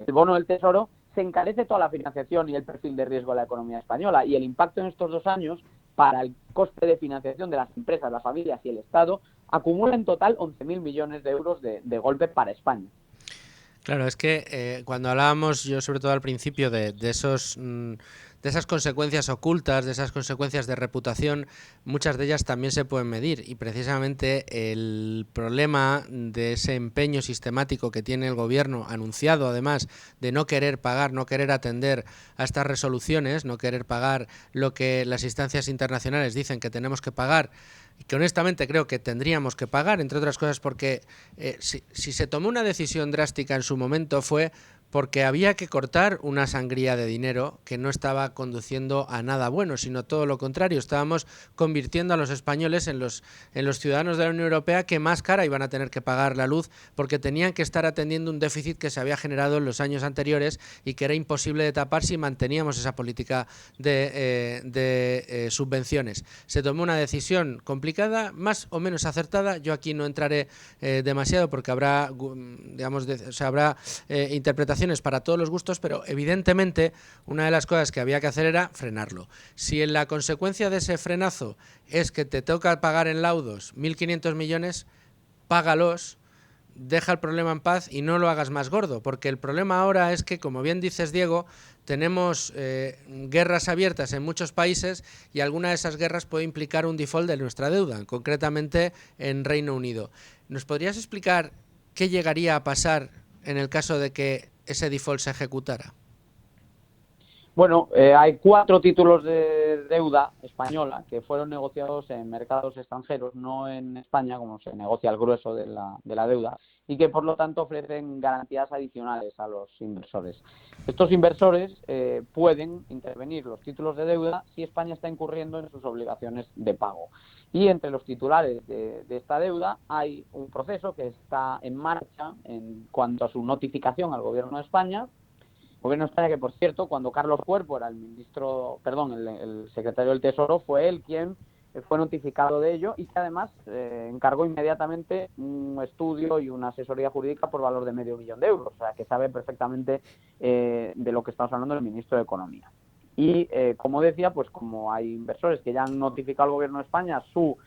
el bono del Tesoro, se encarece toda la financiación y el perfil de riesgo de la economía española, y el impacto en estos 2 años para el coste de financiación de las empresas, las familias y el Estado acumula en total 11.000 millones de euros de golpe para España. Claro, es que cuando hablábamos, yo sobre todo al principio, de esas consecuencias ocultas, de esas consecuencias de reputación, muchas de ellas también se pueden medir, y precisamente el problema de ese empeño sistemático que tiene el gobierno, anunciado además, de no querer pagar, no querer atender a estas resoluciones, no querer pagar lo que las instancias internacionales dicen que tenemos que pagar, y que honestamente creo que tendríamos que pagar, entre otras cosas porque si se tomó una decisión drástica en su momento fue porque había que cortar una sangría de dinero que no estaba conduciendo a nada bueno, sino todo lo contrario. Estábamos convirtiendo a los españoles en los ciudadanos de la Unión Europea que más cara iban a tener que pagar la luz, porque tenían que estar atendiendo un déficit que se había generado en los años anteriores y que era imposible de tapar si manteníamos esa política de subvenciones. Se tomó una decisión complicada, más o menos acertada. Yo aquí no entraré demasiado porque habrá, habrá interpretaciones para todos los gustos, pero evidentemente una de las cosas que había que hacer era frenarlo. Si en la consecuencia de ese frenazo es que te toca pagar en laudos 1.500 millones, págalos, deja el problema en paz y no lo hagas más gordo, porque el problema ahora es que, como bien dices, Diego, tenemos guerras abiertas en muchos países y alguna de esas guerras puede implicar un default de nuestra deuda, concretamente en Reino Unido. ¿Nos podrías explicar qué llegaría a pasar en el caso de que ese default se ejecutara? Bueno, hay 4 títulos de deuda española que fueron negociados en mercados extranjeros, no en España, como se negocia el grueso de la deuda, y que por lo tanto ofrecen garantías adicionales a los inversores. Estos inversores pueden intervenir los títulos de deuda si España está incurriendo en sus obligaciones de pago. Y entre los titulares de esta deuda hay un proceso que está en marcha en cuanto a su notificación al Gobierno de España. Gobierno de España que, por cierto, cuando Carlos Cuerpo era el secretario del Tesoro, fue él quien fue notificado de ello y que además encargó inmediatamente un estudio y una asesoría jurídica por valor de $500.000 de euros. O sea, que sabe perfectamente de lo que estamos hablando el ministro de Economía. Y, como decía, pues como hay inversores que ya han notificado al Gobierno de España su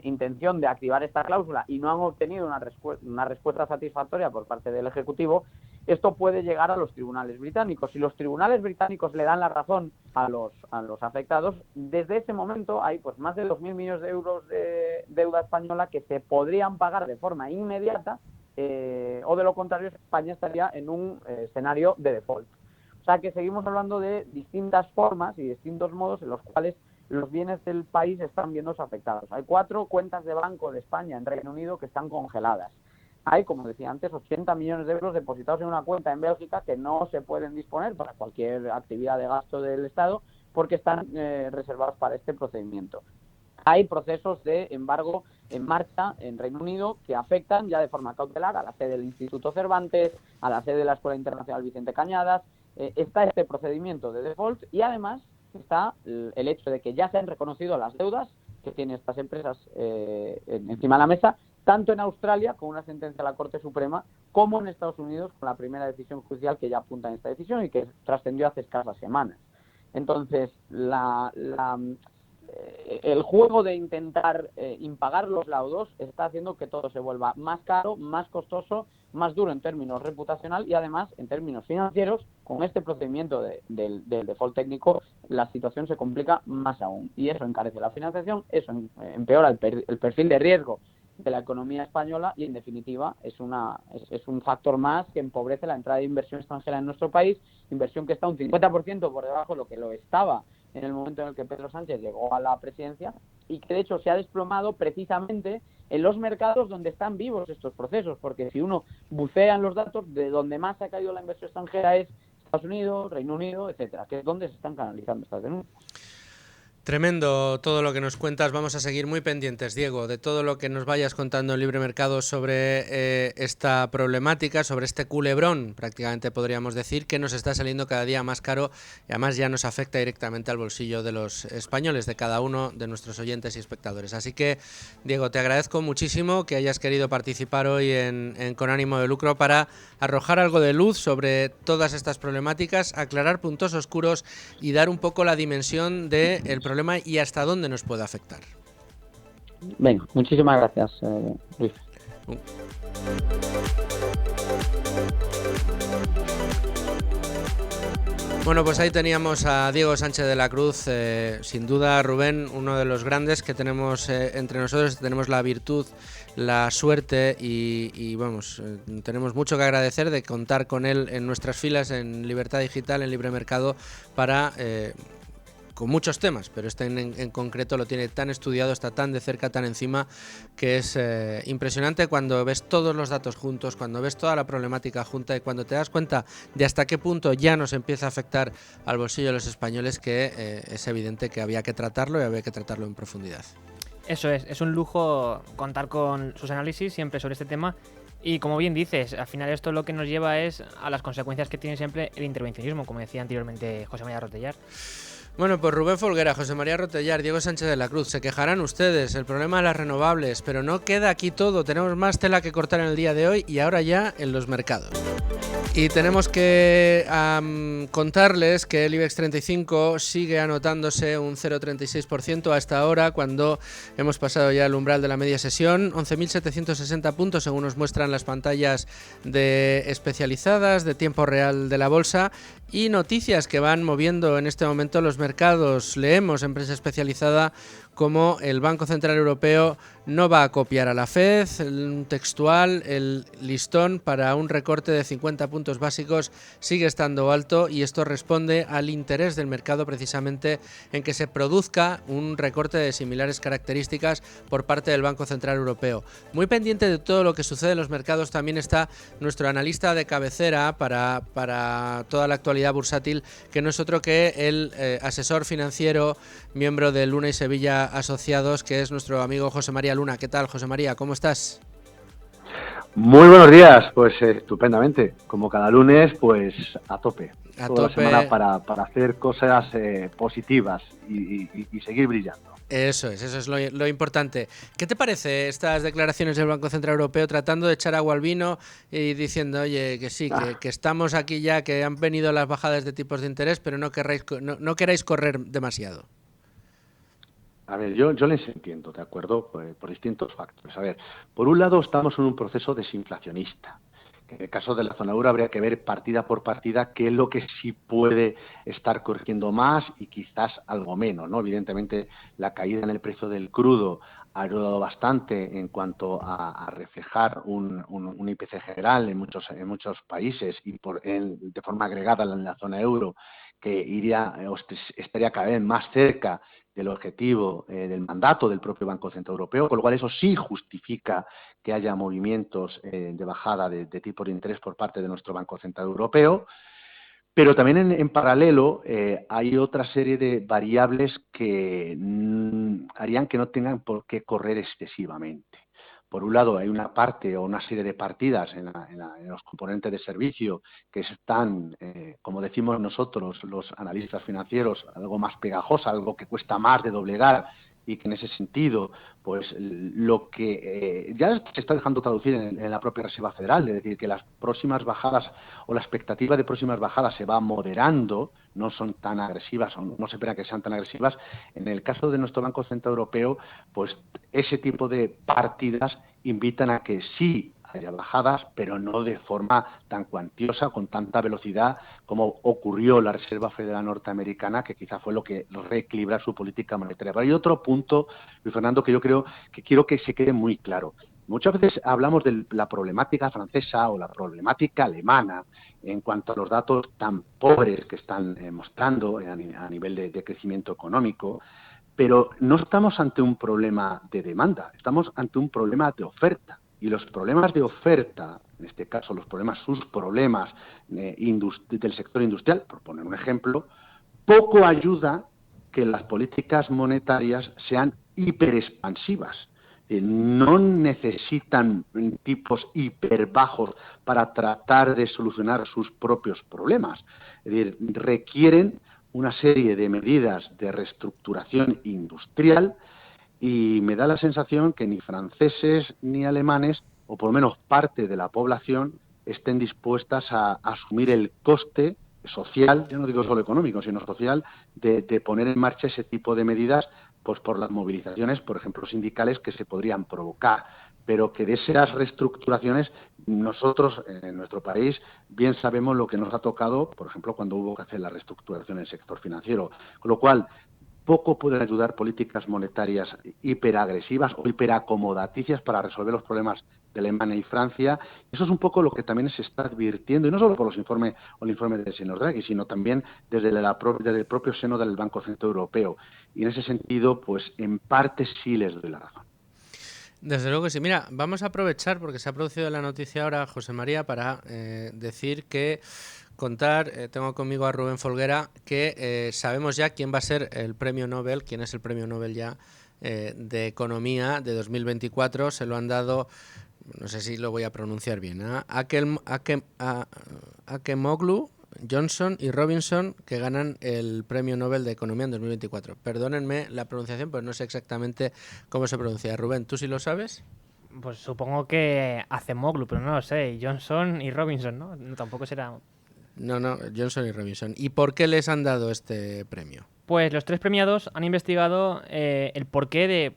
intención de activar esta cláusula y no han obtenido una respuesta satisfactoria por parte del Ejecutivo, esto puede llegar a los tribunales británicos. Si los tribunales británicos le dan la razón a los afectados, desde ese momento hay pues más de 2.000 millones de euros de deuda española que se podrían pagar de forma inmediata, o de lo contrario España estaría en un escenario de default. O sea que seguimos hablando de distintas formas y distintos modos en los cuales los bienes del país están viéndose afectados. Hay 4 cuentas de banco de España en Reino Unido que están congeladas. Hay, como decía antes, 80 millones de euros depositados en una cuenta en Bélgica que no se pueden disponer para cualquier actividad de gasto del Estado porque están reservados para este procedimiento. Hay procesos de embargo en marcha en Reino Unido que afectan ya de forma cautelar a la sede del Instituto Cervantes, a la sede de la Escuela Internacional Vicente Cañadas. Está este procedimiento de default y además está el hecho de que ya se han reconocido las deudas que tienen estas empresas encima de la mesa, tanto en Australia con una sentencia de la Corte Suprema como en Estados Unidos con la primera decisión judicial que ya apunta en esta decisión y que trascendió hace escasas semanas. Entonces, el juego de intentar impagar los laudos está haciendo que todo se vuelva más caro, más costoso, más duro en términos reputacional y además en términos financieros. Con este procedimiento del default técnico la situación se complica más aún y eso encarece la financiación, eso empeora el perfil de riesgo de la economía española y en definitiva es un factor más que empobrece la entrada de inversión extranjera en nuestro país, inversión que está un 50% por debajo de lo que lo estaba en el momento en el que Pedro Sánchez llegó a la presidencia y que de hecho se ha desplomado precisamente en los mercados donde están vivos estos procesos, porque si uno bucea en los datos, de donde más ha caído la inversión extranjera es Estados Unidos, Reino Unido, etcétera, que es donde se están canalizando estas denuncias. Tremendo todo lo que nos cuentas. Vamos a seguir muy pendientes, Diego, de todo lo que nos vayas contando en Libre Mercado sobre esta problemática, sobre este culebrón, prácticamente podríamos decir, que nos está saliendo cada día más caro y además ya nos afecta directamente al bolsillo de los españoles, de cada uno de nuestros oyentes y espectadores. Así que, Diego, te agradezco muchísimo que hayas querido participar hoy en Con Ánimo de Lucro para arrojar algo de luz sobre todas estas problemáticas, aclarar puntos oscuros y dar un poco la dimensión del problema y hasta dónde nos puede afectar. Venga, muchísimas gracias, Luis. Bueno, pues ahí teníamos a Diego Sánchez de la Cruz, sin duda, Rubén, uno de los grandes que tenemos entre nosotros. Tenemos la virtud, la suerte y vamos, tenemos mucho que agradecer de contar con él en nuestras filas en Libertad Digital, en Libre Mercado, para... con muchos temas, pero este en concreto lo tiene tan estudiado, está tan de cerca, tan encima, que es impresionante cuando ves todos los datos juntos, cuando ves toda la problemática junta y cuando te das cuenta de hasta qué punto ya nos empieza a afectar al bolsillo de los españoles, que es evidente que había que tratarlo y había que tratarlo en profundidad. Eso es un lujo contar con sus análisis siempre sobre este tema. Y como bien dices, al final esto lo que nos lleva es a las consecuencias que tiene siempre el intervencionismo, como decía anteriormente José María Rotellar. Bueno, pues Rubén Folguera, José María Rotellar, Diego Sánchez de la Cruz, se quejarán ustedes, el problema de las renovables, pero no queda aquí todo, tenemos más tela que cortar en el día de hoy y ahora ya en los mercados. Y tenemos que contarles que el IBEX 35 sigue anotándose un 0,36% hasta ahora, cuando hemos pasado ya el umbral de la media sesión, 11.760 puntos según nos muestran las pantallas de especializadas de tiempo real de la bolsa. Y noticias que van moviendo en este momento los mercados. Leemos en prensa especializada cómo el Banco Central Europeo no va a copiar a la FED, textual, el listón para un recorte de 50 puntos básicos sigue estando alto y esto responde al interés del mercado precisamente en que se produzca un recorte de similares características por parte del Banco Central Europeo. Muy pendiente de todo lo que sucede en los mercados también está nuestro analista de cabecera para toda la actualidad bursátil, que no es otro que el asesor financiero, miembro de Luna y Sevilla Asociados, que es nuestro amigo José María Luna. ¿Qué tal, José María? ¿Cómo estás? Muy buenos días, pues estupendamente. Como cada lunes, pues a tope. Toda la semana para hacer cosas positivas y seguir brillando. Eso es lo importante. ¿Qué te parece estas declaraciones del Banco Central Europeo tratando de echar agua al vino y diciendo, oye, que sí, que estamos aquí ya, que han venido las bajadas de tipos de interés, pero no queráis correr demasiado? A ver, yo les entiendo, ¿de acuerdo? Por distintos factores. A ver, por un lado estamos en un proceso desinflacionista. En el caso de la zona euro habría que ver partida por partida qué es lo que sí puede estar corrigiendo más y quizás algo menos, ¿no? Evidentemente, la caída en el precio del crudo ha ayudado bastante en cuanto a reflejar un IPC general en muchos países y de forma agregada en la zona euro, que estaría cada vez más cerca del objetivo del mandato del propio Banco Central Europeo, con lo cual eso sí justifica que haya movimientos de bajada de tipos de interés por parte de nuestro Banco Central Europeo. Pero también en paralelo hay otra serie de variables que harían que no tengan por qué correr excesivamente. Por un lado, hay una parte o una serie de partidas en los componentes de servicio que están, como decimos nosotros, los analistas financieros, algo más pegajosa, algo que cuesta más de doblegar y que en ese sentido, pues lo que ya se está dejando traducir en la propia Reserva Federal, es decir, que las próximas bajadas o la expectativa de próximas bajadas se va moderando, no son tan agresivas o no se espera que sean tan agresivas. En el caso de nuestro Banco Central Europeo, pues ese tipo de partidas invitan a que sí haya bajadas, pero no de forma tan cuantiosa, con tanta velocidad como ocurrió la Reserva Federal Norteamericana, que quizá fue lo que reequilibra su política monetaria. Pero hay otro punto, Luis Fernando, que yo creo que quiero que se quede muy claro. Muchas veces hablamos de la problemática francesa o la problemática alemana en cuanto a los datos tan pobres que están mostrando a nivel de crecimiento económico, pero no estamos ante un problema de demanda, estamos ante un problema de oferta. Y los problemas de oferta, en este caso sus problemas del sector industrial, por poner un ejemplo, poco ayuda que las políticas monetarias sean hiperexpansivas. No necesitan tipos hiperbajos para tratar de solucionar sus propios problemas. Es decir, requieren una serie de medidas de reestructuración industrial y me da la sensación que ni franceses ni alemanes, o por lo menos parte de la población, estén dispuestas a asumir el coste social, yo no digo solo económico, sino social, de poner en marcha ese tipo de medidas, pues por las movilizaciones, por ejemplo, sindicales que se podrían provocar, pero que de esas reestructuraciones nosotros en nuestro país bien sabemos lo que nos ha tocado, por ejemplo, cuando hubo que hacer la reestructuración en el sector financiero, con lo cual poco pueden ayudar políticas monetarias hiperagresivas o hiperacomodaticias para resolver los problemas de Alemania y Francia. Eso es un poco lo que también se está advirtiendo, y no solo por los informes o el informe del señor Draghi, sino también desde el propio seno del Banco Central Europeo. Y en ese sentido, pues en parte sí les doy la razón. Desde luego que sí. Mira, vamos a aprovechar, porque se ha producido la noticia ahora, José María, para decir que tengo conmigo a Rubén Folguera, que sabemos ya quién va a ser el premio Nobel, quién es el premio Nobel ya de Economía de 2024. Se lo han dado, no sé si lo voy a pronunciar bien, Acemoglu, Johnson y Robinson, que ganan el premio Nobel de Economía en 2024. Perdónenme la pronunciación, pero no sé exactamente cómo se pronuncia. Rubén, ¿tú sí lo sabes? Pues supongo que Acemoglu, pero no lo sé. Johnson y Robinson, ¿no? Tampoco será... No, Johnson y Robinson. ¿Y por qué les han dado este premio? Pues los tres premiados han investigado el porqué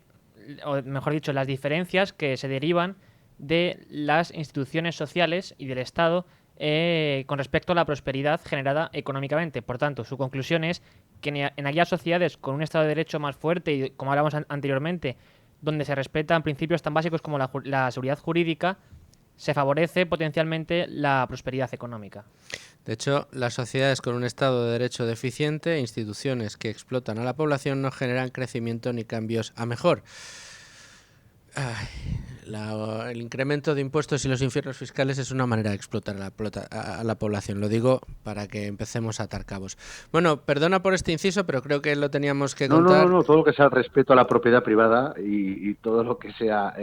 o mejor dicho, las diferencias que se derivan de las instituciones sociales y del Estado con respecto a la prosperidad generada económicamente. Por tanto, su conclusión es que en aquellas sociedades con un Estado de Derecho más fuerte y, como hablamos anteriormente, donde se respetan principios tan básicos como la seguridad jurídica, se favorece potencialmente la prosperidad económica. De hecho, las sociedades con un Estado de Derecho deficiente, instituciones que explotan a la población, no generan crecimiento ni cambios a mejor. El incremento de impuestos y los infiernos fiscales es una manera de explotar a la población. Lo digo para que empecemos a atar cabos. Bueno, perdona por este inciso, pero creo que lo teníamos que contar. No, todo lo que sea respeto a la propiedad privada y todo lo que sea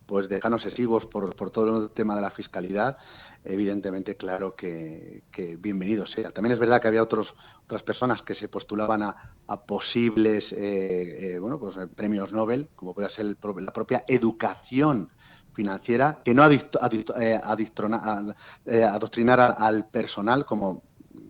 pues dejarnos excesivos por todo el tema de la fiscalidad, evidentemente, claro que bienvenido sea. También es verdad que había otras personas que se postulaban a posibles premios Nobel, como puede ser la propia educación financiera, que no adoctrinar al personal, como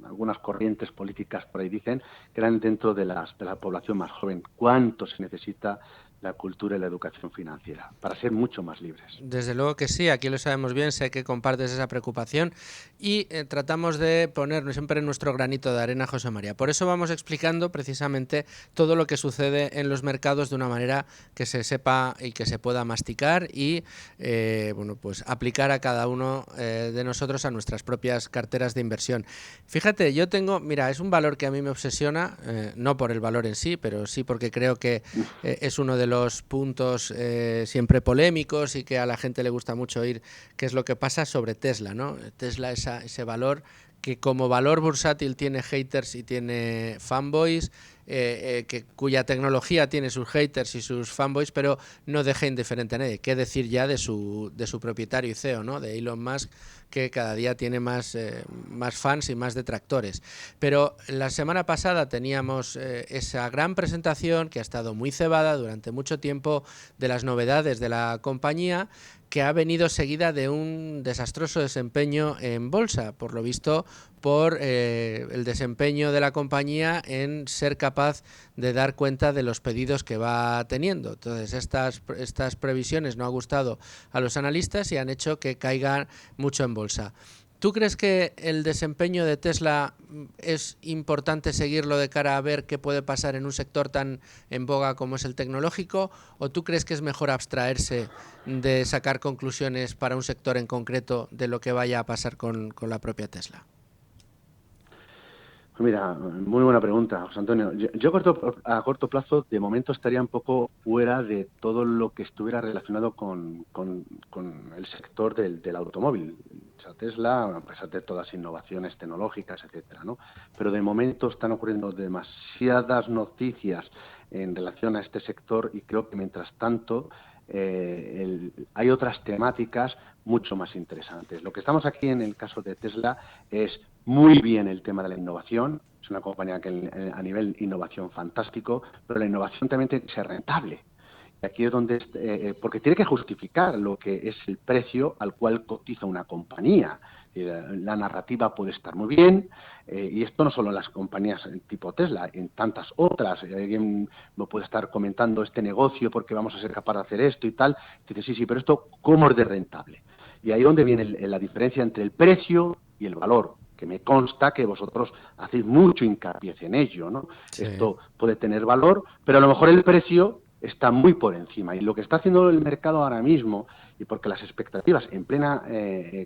algunas corrientes políticas por ahí dicen, que eran dentro de la población más joven. ¿Cuánto se necesita la cultura y la educación financiera para ser mucho más libres? Desde luego que sí, aquí lo sabemos bien, sé que compartes esa preocupación y tratamos de poner siempre nuestro granito de arena, José María. Por eso vamos explicando precisamente todo lo que sucede en los mercados de una manera que se sepa y que se pueda masticar y pues aplicar a cada uno de nosotros a nuestras propias carteras de inversión. Fíjate, yo tengo, mira, es un valor que a mí me obsesiona, no por el valor en sí, pero sí porque creo que es uno de los puntos siempre polémicos y que a la gente le gusta mucho oír qué es lo que pasa sobre Tesla, ¿no? Tesla, ese valor que como valor bursátil tiene haters y tiene fanboys, cuya tecnología tiene sus haters y sus fanboys, pero no deja indiferente a nadie. ¿Qué decir ya de su propietario y CEO, ¿no? De Elon Musk, que cada día tiene más fans y más detractores. Pero la semana pasada teníamos esa gran presentación que ha estado muy cebada durante mucho tiempo de las novedades de la compañía, que ha venido seguida de un desastroso desempeño en bolsa, por lo visto por el desempeño de la compañía en ser capaz de dar cuenta de los pedidos que va teniendo. Entonces estas previsiones no han gustado a los analistas y han hecho que caigan mucho en bolsa. ¿Tú crees que el desempeño de Tesla es importante seguirlo de cara a ver qué puede pasar en un sector tan en boga como es el tecnológico? ¿O tú crees que es mejor abstraerse de sacar conclusiones para un sector en concreto de lo que vaya a pasar con la propia Tesla? Pues mira, muy buena pregunta, José Antonio. Yo a corto plazo, de momento, estaría un poco fuera de todo lo que estuviera relacionado con el sector del automóvil. O sea, Tesla, a pesar de todas las innovaciones tecnológicas, etcétera, ¿no? Pero de momento están ocurriendo demasiadas noticias en relación a este sector y creo que mientras tanto hay otras temáticas mucho más interesantes. Lo que estamos aquí en el caso de Tesla es muy bien el tema de la innovación. Es una compañía que a nivel innovación fantástico, pero la innovación también tiene que ser rentable. Y aquí es donde porque tiene que justificar lo que es el precio al cual cotiza una compañía. La narrativa puede estar muy bien, y esto no solo en las compañías tipo Tesla, en tantas otras. Alguien me puede estar comentando este negocio porque vamos a ser capaces de hacer esto y tal. Y dice, sí, pero esto, ¿cómo es de rentable? Y ahí es donde viene la diferencia entre el precio y el valor, que me consta que vosotros hacéis mucho hincapié en ello, ¿no? Sí. Esto puede tener valor, pero a lo mejor el precio está muy por encima. Y lo que está haciendo el mercado ahora mismo, y porque las expectativas en plena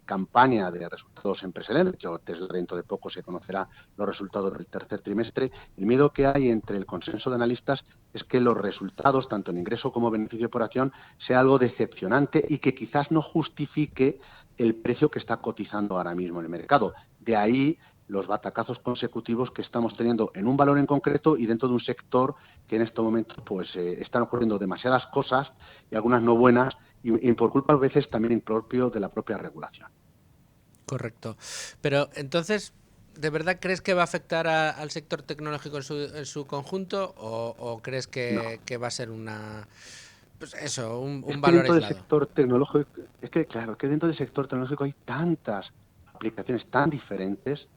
campaña de resultados empresariales, de hecho Tesla dentro de poco se conocerá los resultados del tercer trimestre, el miedo que hay entre el consenso de analistas es que los resultados, tanto en ingreso como beneficio por acción, sea algo decepcionante y que quizás no justifique el precio que está cotizando ahora mismo en el mercado. De ahí los batacazos consecutivos que estamos teniendo en un valor en concreto y dentro de un sector que en estos momentos pues están ocurriendo demasiadas cosas y algunas no buenas y por culpa a veces también impropio de la propia regulación. Correcto. Pero entonces, ¿de verdad crees que va a afectar al sector tecnológico en su conjunto o crees que va a ser una... Pues eso, un valor aislado? Del sector tecnológico, es que claro, que dentro del sector tecnológico hay tantas aplicaciones tan diferentes,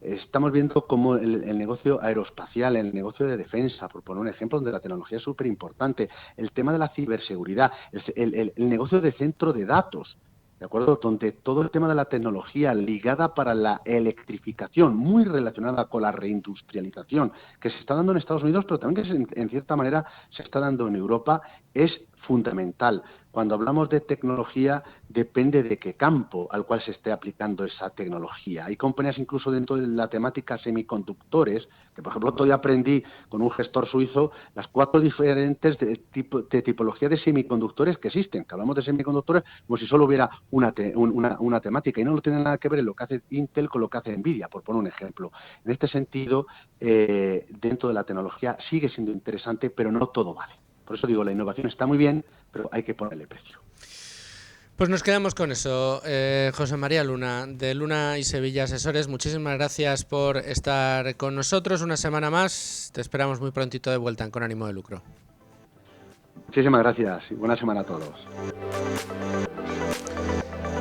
estamos viendo como el negocio aeroespacial, el negocio de defensa, por poner un ejemplo, donde la tecnología es súper importante, el tema de la ciberseguridad, el negocio de centro de datos, ¿de acuerdo? Donde todo el tema de la tecnología ligada para la electrificación, muy relacionada con la reindustrialización, que se está dando en Estados Unidos, pero también que en cierta manera se está dando en Europa, es fundamental. Cuando hablamos de tecnología, depende de qué campo al cual se esté aplicando esa tecnología. Hay compañías incluso dentro de la temática semiconductores, que por ejemplo todavía aprendí con un gestor suizo las 4 diferentes de tipología de semiconductores que existen. Que hablamos de semiconductores como si solo hubiera una temática y no tiene nada que ver en lo que hace Intel con lo que hace Nvidia, por poner un ejemplo. En este sentido, dentro de la tecnología sigue siendo interesante, pero no todo vale. Por eso digo, la innovación está muy bien, pero hay que ponerle precio. Pues nos quedamos con eso. José María Luna, de Luna y Sevilla Asesores, muchísimas gracias por estar con nosotros una semana más. Te esperamos muy prontito de vuelta en Con Ánimo de Lucro. Muchísimas gracias y buena semana a todos.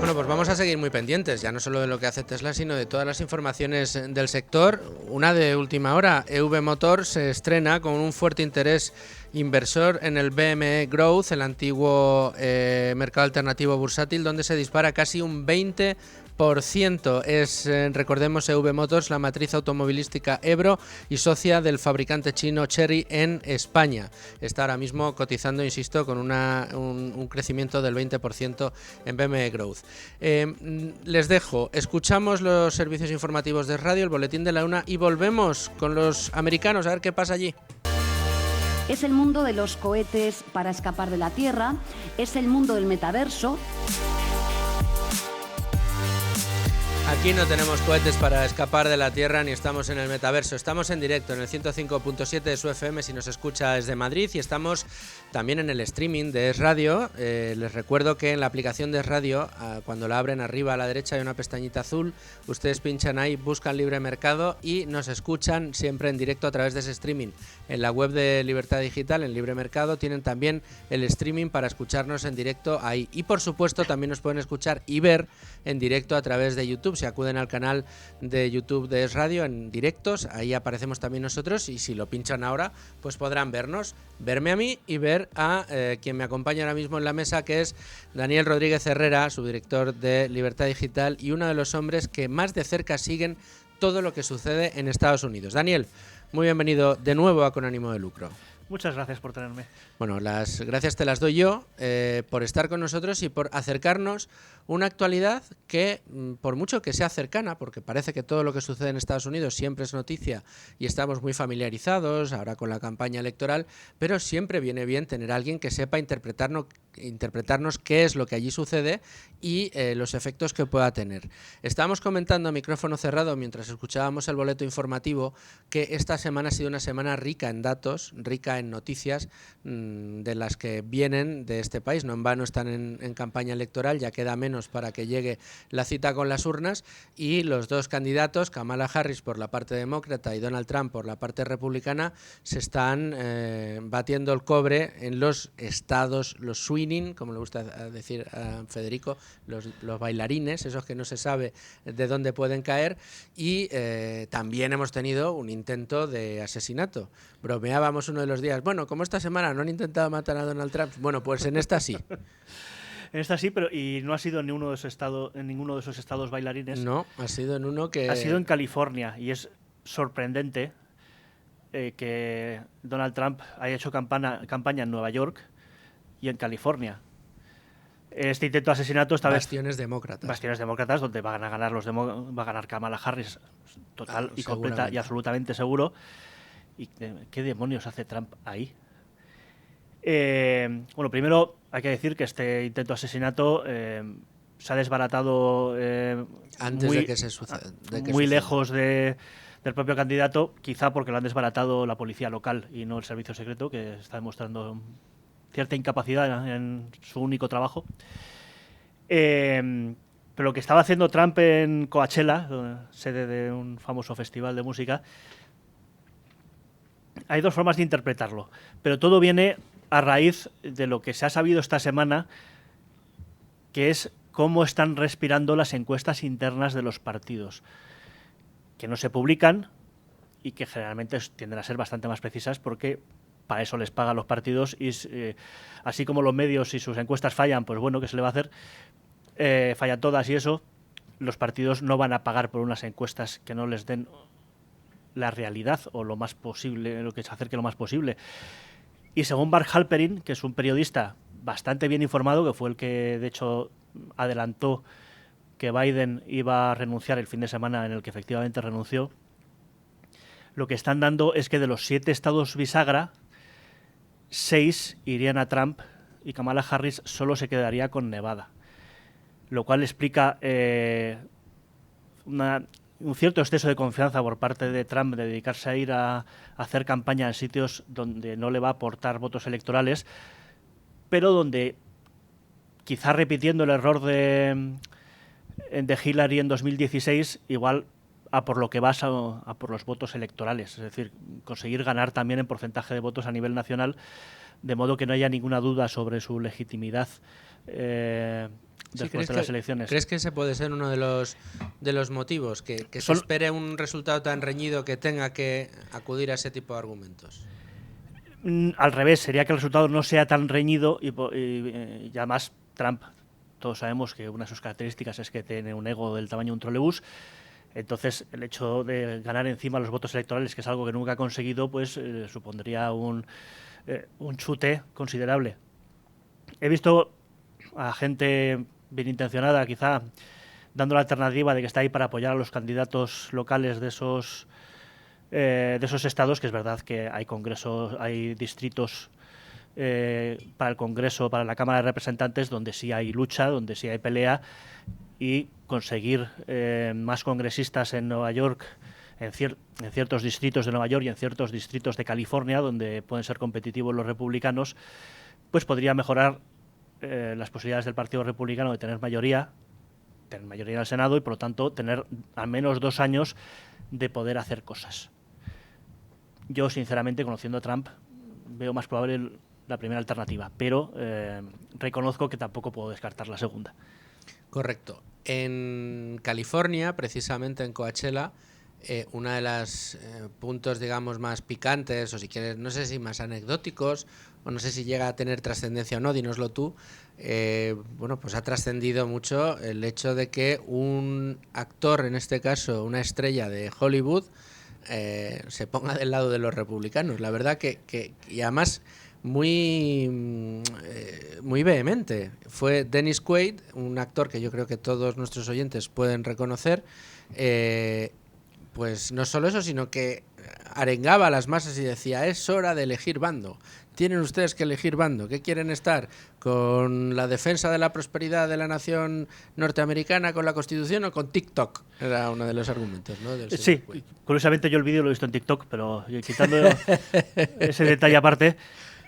Bueno, pues vamos a seguir muy pendientes, ya no solo de lo que hace Tesla, sino de todas las informaciones del sector. Una de última hora, EV Motor se estrena con un fuerte interés inversor en el BME Growth, el antiguo mercado alternativo bursátil, donde se dispara casi un 20%. Es, recordemos, EV Motors, la matriz automovilística Ebro y socia del fabricante chino Chery en España. Está ahora mismo cotizando, insisto, con un crecimiento del 20% en BME Growth. Les dejo, escuchamos los servicios informativos de radio, el boletín de la una y volvemos con los americanos a ver qué pasa allí. Es el mundo de los cohetes para escapar de la Tierra, es el mundo del metaverso. Aquí no tenemos cohetes para escapar de la Tierra ni estamos en el metaverso. Estamos en directo en el 105.7 de su FM si nos escucha desde Madrid y estamos también en el streaming de Es Radio. Les recuerdo que en la aplicación de Es Radio, cuando la abren arriba a la derecha hay una pestañita azul. Ustedes pinchan ahí, buscan Libre Mercado y nos escuchan siempre en directo a través de ese streaming. En la web de Libertad Digital, en Libre Mercado, tienen también el streaming para escucharnos en directo ahí. Y por supuesto también nos pueden escuchar y ver en directo a través de YouTube. Si acuden al canal de YouTube de Es Radio en directos, ahí aparecemos también nosotros y si lo pinchan ahora, pues podrán vernos, verme a mí y ver a quien me acompaña ahora mismo en la mesa, que es Daniel Rodríguez Herrera, subdirector de Libertad Digital y uno de los hombres que más de cerca siguen todo lo que sucede en Estados Unidos. Daniel, muy bienvenido de nuevo a Con Ánimo de Lucro. Muchas gracias por tenerme. Bueno, las gracias te las doy yo por estar con nosotros y por acercarnos una actualidad que, por mucho que sea cercana, porque parece que todo lo que sucede en Estados Unidos siempre es noticia y estamos muy familiarizados ahora con la campaña electoral, pero siempre viene bien tener a alguien que sepa interpretarnos qué es lo que allí sucede y los efectos que pueda tener. Estábamos comentando a micrófono cerrado mientras escuchábamos el boleto informativo que esta semana ha sido una semana rica en datos, rica en noticias de las que vienen de este país. No en vano están en campaña electoral, ya queda menos para que llegue la cita con las urnas y los dos candidatos, Kamala Harris por la parte demócrata y Donald Trump por la parte republicana, se están batiendo el cobre en los estados, los swinging, como le gusta decir a Federico, los bailarines, esos que no se sabe de dónde pueden caer, y también hemos tenido un intento de asesinato. Bromeábamos uno de los días, bueno, como esta semana no han intentado matar a Donald Trump, bueno, pues en esta sí. En esta sí, pero y no ha sido en ninguno de esos estados bailarines. No, ha sido en uno que... Ha sido en California y es sorprendente que Donald Trump haya hecho campaña en Nueva York y en California. Este intento de asesinato esta Bastiones demócratas. Bastiones demócratas donde van a ganar va a ganar Kamala Harris total y completa y absolutamente seguro. ¿Y qué demonios hace Trump ahí? Bueno, primero hay que decir que este intento de asesinato se ha desbaratado antes de que se suceda. Muy lejos del propio candidato, quizá porque lo han desbaratado la policía local y no el servicio secreto, que está demostrando cierta incapacidad en su único trabajo. Pero lo que estaba haciendo Trump en Coachella, sede de un famoso festival de música, hay dos formas de interpretarlo, pero todo viene a raíz de lo que se ha sabido esta semana, que es cómo están respirando las encuestas internas de los partidos, que no se publican y que generalmente tienden a ser bastante más precisas porque para eso les pagan los partidos y así como los medios y sus encuestas fallan, pues bueno, ¿qué se le va a hacer? Fallan todas y eso, los partidos no van a pagar por unas encuestas que no les den la realidad o lo más posible, lo que se acerque lo más posible. Y según Mark Halperin, que es un periodista bastante bien informado, que fue el que de hecho adelantó que Biden iba a renunciar el fin de semana en el que efectivamente renunció, lo que están dando es que de los 7 estados bisagra, 6 irían a Trump y Kamala Harris solo se quedaría con Nevada. Lo cual explica un cierto exceso de confianza por parte de Trump de dedicarse a ir a hacer campaña en sitios donde no le va a aportar votos electorales, pero donde, quizá repitiendo el error de Hillary en 2016, igual a por lo que vas a por los votos electorales, es decir, conseguir ganar también en porcentaje de votos a nivel nacional, de modo que no haya ninguna duda sobre su legitimidad después de las elecciones. ¿Crees que ese puede ser uno de los motivos? Que se espere un resultado tan reñido que tenga que acudir a ese tipo de argumentos. Al revés, sería que el resultado no sea tan reñido y además Trump, todos sabemos que una de sus características es que tiene un ego del tamaño de un trolebús. Entonces, el hecho de ganar encima los votos electorales, que es algo que nunca ha conseguido, pues supondría un chute considerable. He visto a gente bien intencionada, quizá, dando la alternativa de que está ahí para apoyar a los candidatos locales de esos estados, que es verdad que hay congresos, hay distritos para el Congreso, para la Cámara de Representantes, donde sí hay lucha, donde sí hay pelea, y conseguir más congresistas en Nueva York, en ciertos distritos de Nueva York y en ciertos distritos de California, donde pueden ser competitivos los republicanos, pues podría mejorar las posibilidades del Partido Republicano de tener mayoría en el Senado y, por lo tanto, tener al menos 2 años de poder hacer cosas. Yo, sinceramente, conociendo a Trump, veo más probable la primera alternativa, pero reconozco que tampoco puedo descartar la segunda. Correcto. En California, precisamente en Coachella, uno de los puntos, digamos, más picantes, o si quieres, no sé si más anecdóticos, o no sé si llega a tener trascendencia o no, dínoslo tú, bueno, pues ha trascendido mucho el hecho de que un actor, en este caso una estrella de Hollywood, se ponga del lado de los republicanos. La verdad y además muy vehemente. Fue Dennis Quaid, un actor que yo creo que todos nuestros oyentes pueden reconocer. Pues no solo eso, sino que arengaba a las masas y decía: es hora de elegir bando. Tienen ustedes que elegir bando. ¿Qué quieren estar? ¿Con la defensa de la prosperidad de la nación norteamericana, con la Constitución, o con TikTok? Era uno de los argumentos, ¿no? Sí, curiosamente yo el vídeo lo he visto en TikTok, pero quitando ese detalle aparte.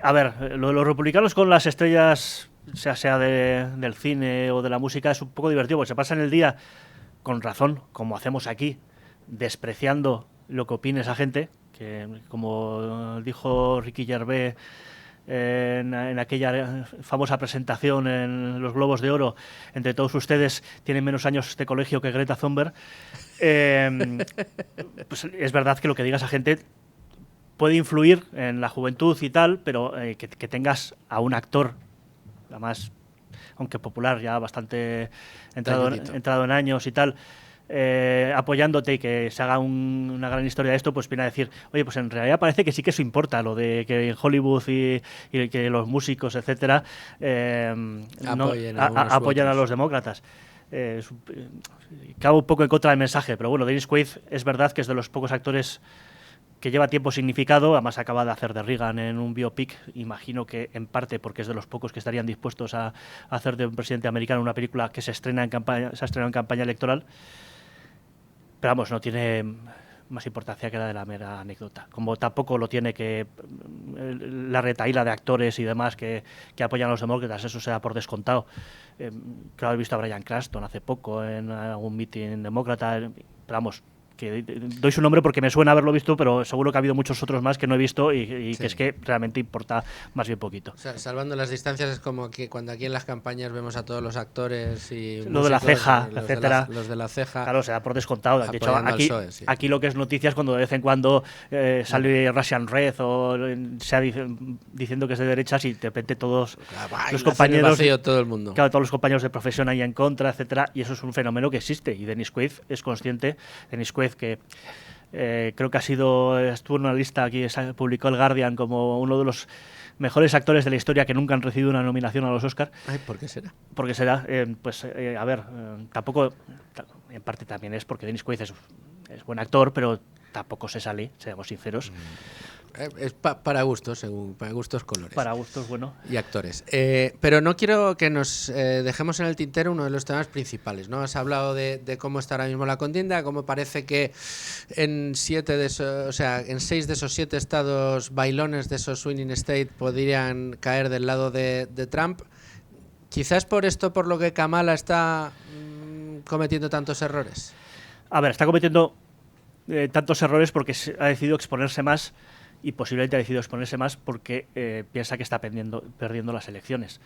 A ver, los republicanos con las estrellas, sea del cine o de la música, es un poco divertido, porque se pasan el día, con razón, como hacemos aquí, despreciando lo que opine esa gente, que como dijo Ricky Gervais en aquella famosa presentación en los Globos de Oro, entre todos ustedes tienen menos años de colegio que Greta Thunberg, pues es verdad que lo que diga esa gente puede influir en la juventud y tal, pero que tengas a un actor, además, aunque popular, ya bastante entrado en años y tal, apoyándote y que se haga una gran historia de esto, pues viene a decir: oye, pues en realidad parece que sí que eso importa, lo de que en Hollywood y que los músicos, etcétera, apoyan a los demócratas. Cago un poco en contra del mensaje, pero bueno, Dennis Quaid es verdad que es de los pocos actores que lleva tiempo significado. Además acaba de hacer de Reagan en un biopic, imagino que en parte porque es de los pocos que estarían dispuestos a hacer de un presidente americano una película que se ha estrenado en campaña electoral. Pero vamos, no tiene más importancia que la de la mera anécdota. Como tampoco lo tiene que la retahíla de actores y demás que apoyan a los demócratas, eso se da por descontado. Claro, he visto a Bryan Cranston hace poco en algún mitin demócrata, pero vamos, que doy su nombre porque me suena haberlo visto, pero seguro que ha habido muchos otros más que no he visto y sí, que es que realmente importa más bien poquito. O sea, salvando las distancias, es como que cuando aquí en las campañas vemos a todos los actores y lo de la ceja, etcétera. Los de la ceja. Claro, se da por descontado. De hecho, aquí lo que es noticias cuando de vez en cuando sale Russian Red o sea diciendo que es de derechas y de repente todos los compañeros, vacío, todo el mundo. Claro, todos los compañeros de profesión ahí en contra, etcétera, y eso es un fenómeno que existe y Dennis Quaid es consciente. Dennis Quaid, que creo que estuvo en una lista aquí, publicó el Guardian como uno de los mejores actores de la historia que nunca han recibido una nominación a los Oscars. Ay, ¿por qué será? Porque será, a ver, tampoco, en parte también es porque Dennis Quaid es buen actor, pero tampoco se sale, seamos sinceros. Es para gustos, para gustos colores. Para gustos, bueno. Y actores. Pero no quiero que nos dejemos en el tintero uno de los temas principales, ¿no? Has hablado de cómo está ahora mismo la contienda, cómo parece que en 6 de esos 7 estados bailones de esos swinging state podrían caer del lado de Trump. Quizás por esto, por lo que Kamala está cometiendo tantos errores. A ver, está cometiendo tantos errores porque ha decidido exponerse más. Y posiblemente ha decidido exponerse más porque piensa que está perdiendo las elecciones.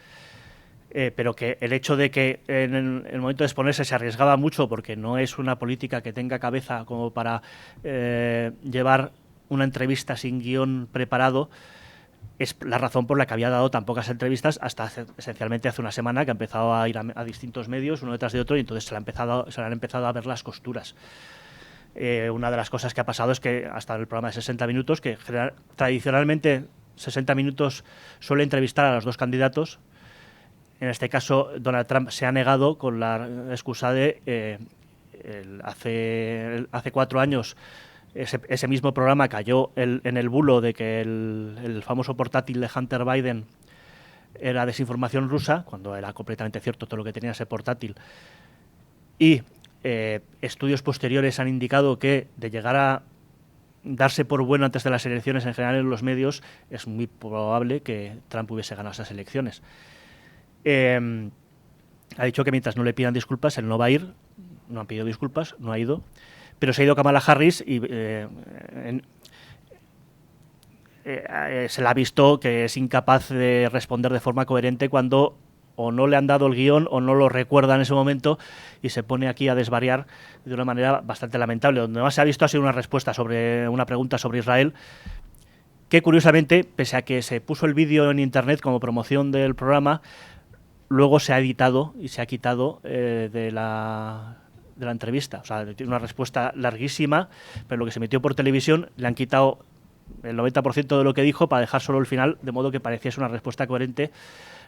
Pero que el hecho de que en el momento de exponerse se arriesgaba mucho porque no es una política que tenga cabeza como para llevar una entrevista sin guión preparado, es la razón por la que había dado tan pocas entrevistas hasta esencialmente hace una semana, que ha empezado a ir a distintos medios, uno detrás de otro, y entonces se le han empezado a ver las costuras. Una de las cosas que ha pasado es que hasta el programa de 60 minutos, que tradicionalmente 60 minutos suele entrevistar a los dos candidatos, en este caso Donald Trump se ha negado con la excusa de hace 4 años ese mismo programa cayó en el bulo de que el famoso portátil de Hunter Biden era desinformación rusa, cuando era completamente cierto todo lo que tenía ese portátil. y estudios posteriores han indicado que de llegar a darse por bueno antes de las elecciones en general en los medios, es muy probable que Trump hubiese ganado esas elecciones. Ha dicho que mientras no le pidan disculpas, él no va a ir, no han pedido disculpas, no ha ido, pero se ha ido Kamala Harris y se la ha visto que es incapaz de responder de forma coherente cuando o no le han dado el guión o no lo recuerda en ese momento y se pone aquí a desvariar de una manera bastante lamentable. Donde más se ha visto ha sido una respuesta sobre una pregunta sobre Israel, que curiosamente, pese a que se puso el vídeo en internet como promoción del programa, luego se ha editado y se ha quitado de la entrevista. O sea, tiene una respuesta larguísima, pero lo que se metió por televisión le han quitado el 90% de lo que dijo para dejar solo el final, de modo que pareciese una respuesta coherente,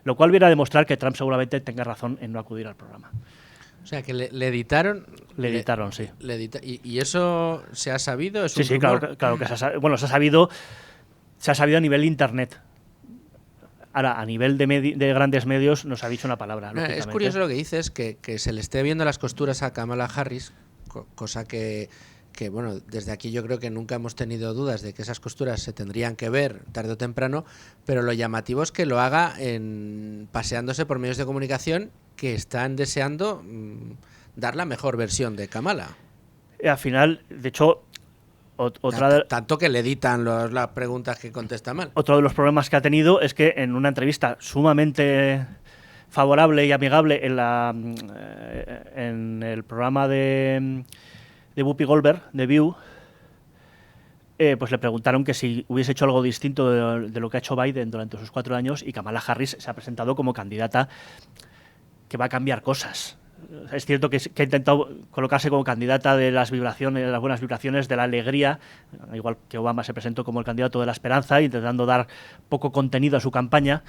lo cual viene a demostrar que Trump seguramente tenga razón en no acudir al programa. O sea, que le editaron. Le editaron, sí. ¿Y eso se ha sabido? ¿Es Sí, un sí, rumor? claro que se ha sabido a nivel internet. Ahora, a nivel de grandes medios no se ha dicho una palabra. Es curioso lo que dices, que se le esté viendo las costuras a Kamala Harris, cosa que bueno, desde aquí yo creo que nunca hemos tenido dudas de que esas costuras se tendrían que ver tarde o temprano, pero lo llamativo es que lo haga paseándose por medios de comunicación que están deseando dar la mejor versión de Kamala. Al final, de hecho, tanto que le editan las preguntas que contesta mal. Otro de los problemas que ha tenido es que en una entrevista sumamente favorable y amigable en el programa de Whoopi Goldberg, de View, pues le preguntaron que si hubiese hecho algo distinto de lo que ha hecho Biden durante sus 4 años, y Kamala Harris se ha presentado como candidata que va a cambiar cosas. Es cierto que ha intentado colocarse como candidata de las vibraciones, de las buenas vibraciones, de la alegría, igual que Obama se presentó como el candidato de la esperanza, intentando dar poco contenido a su campaña,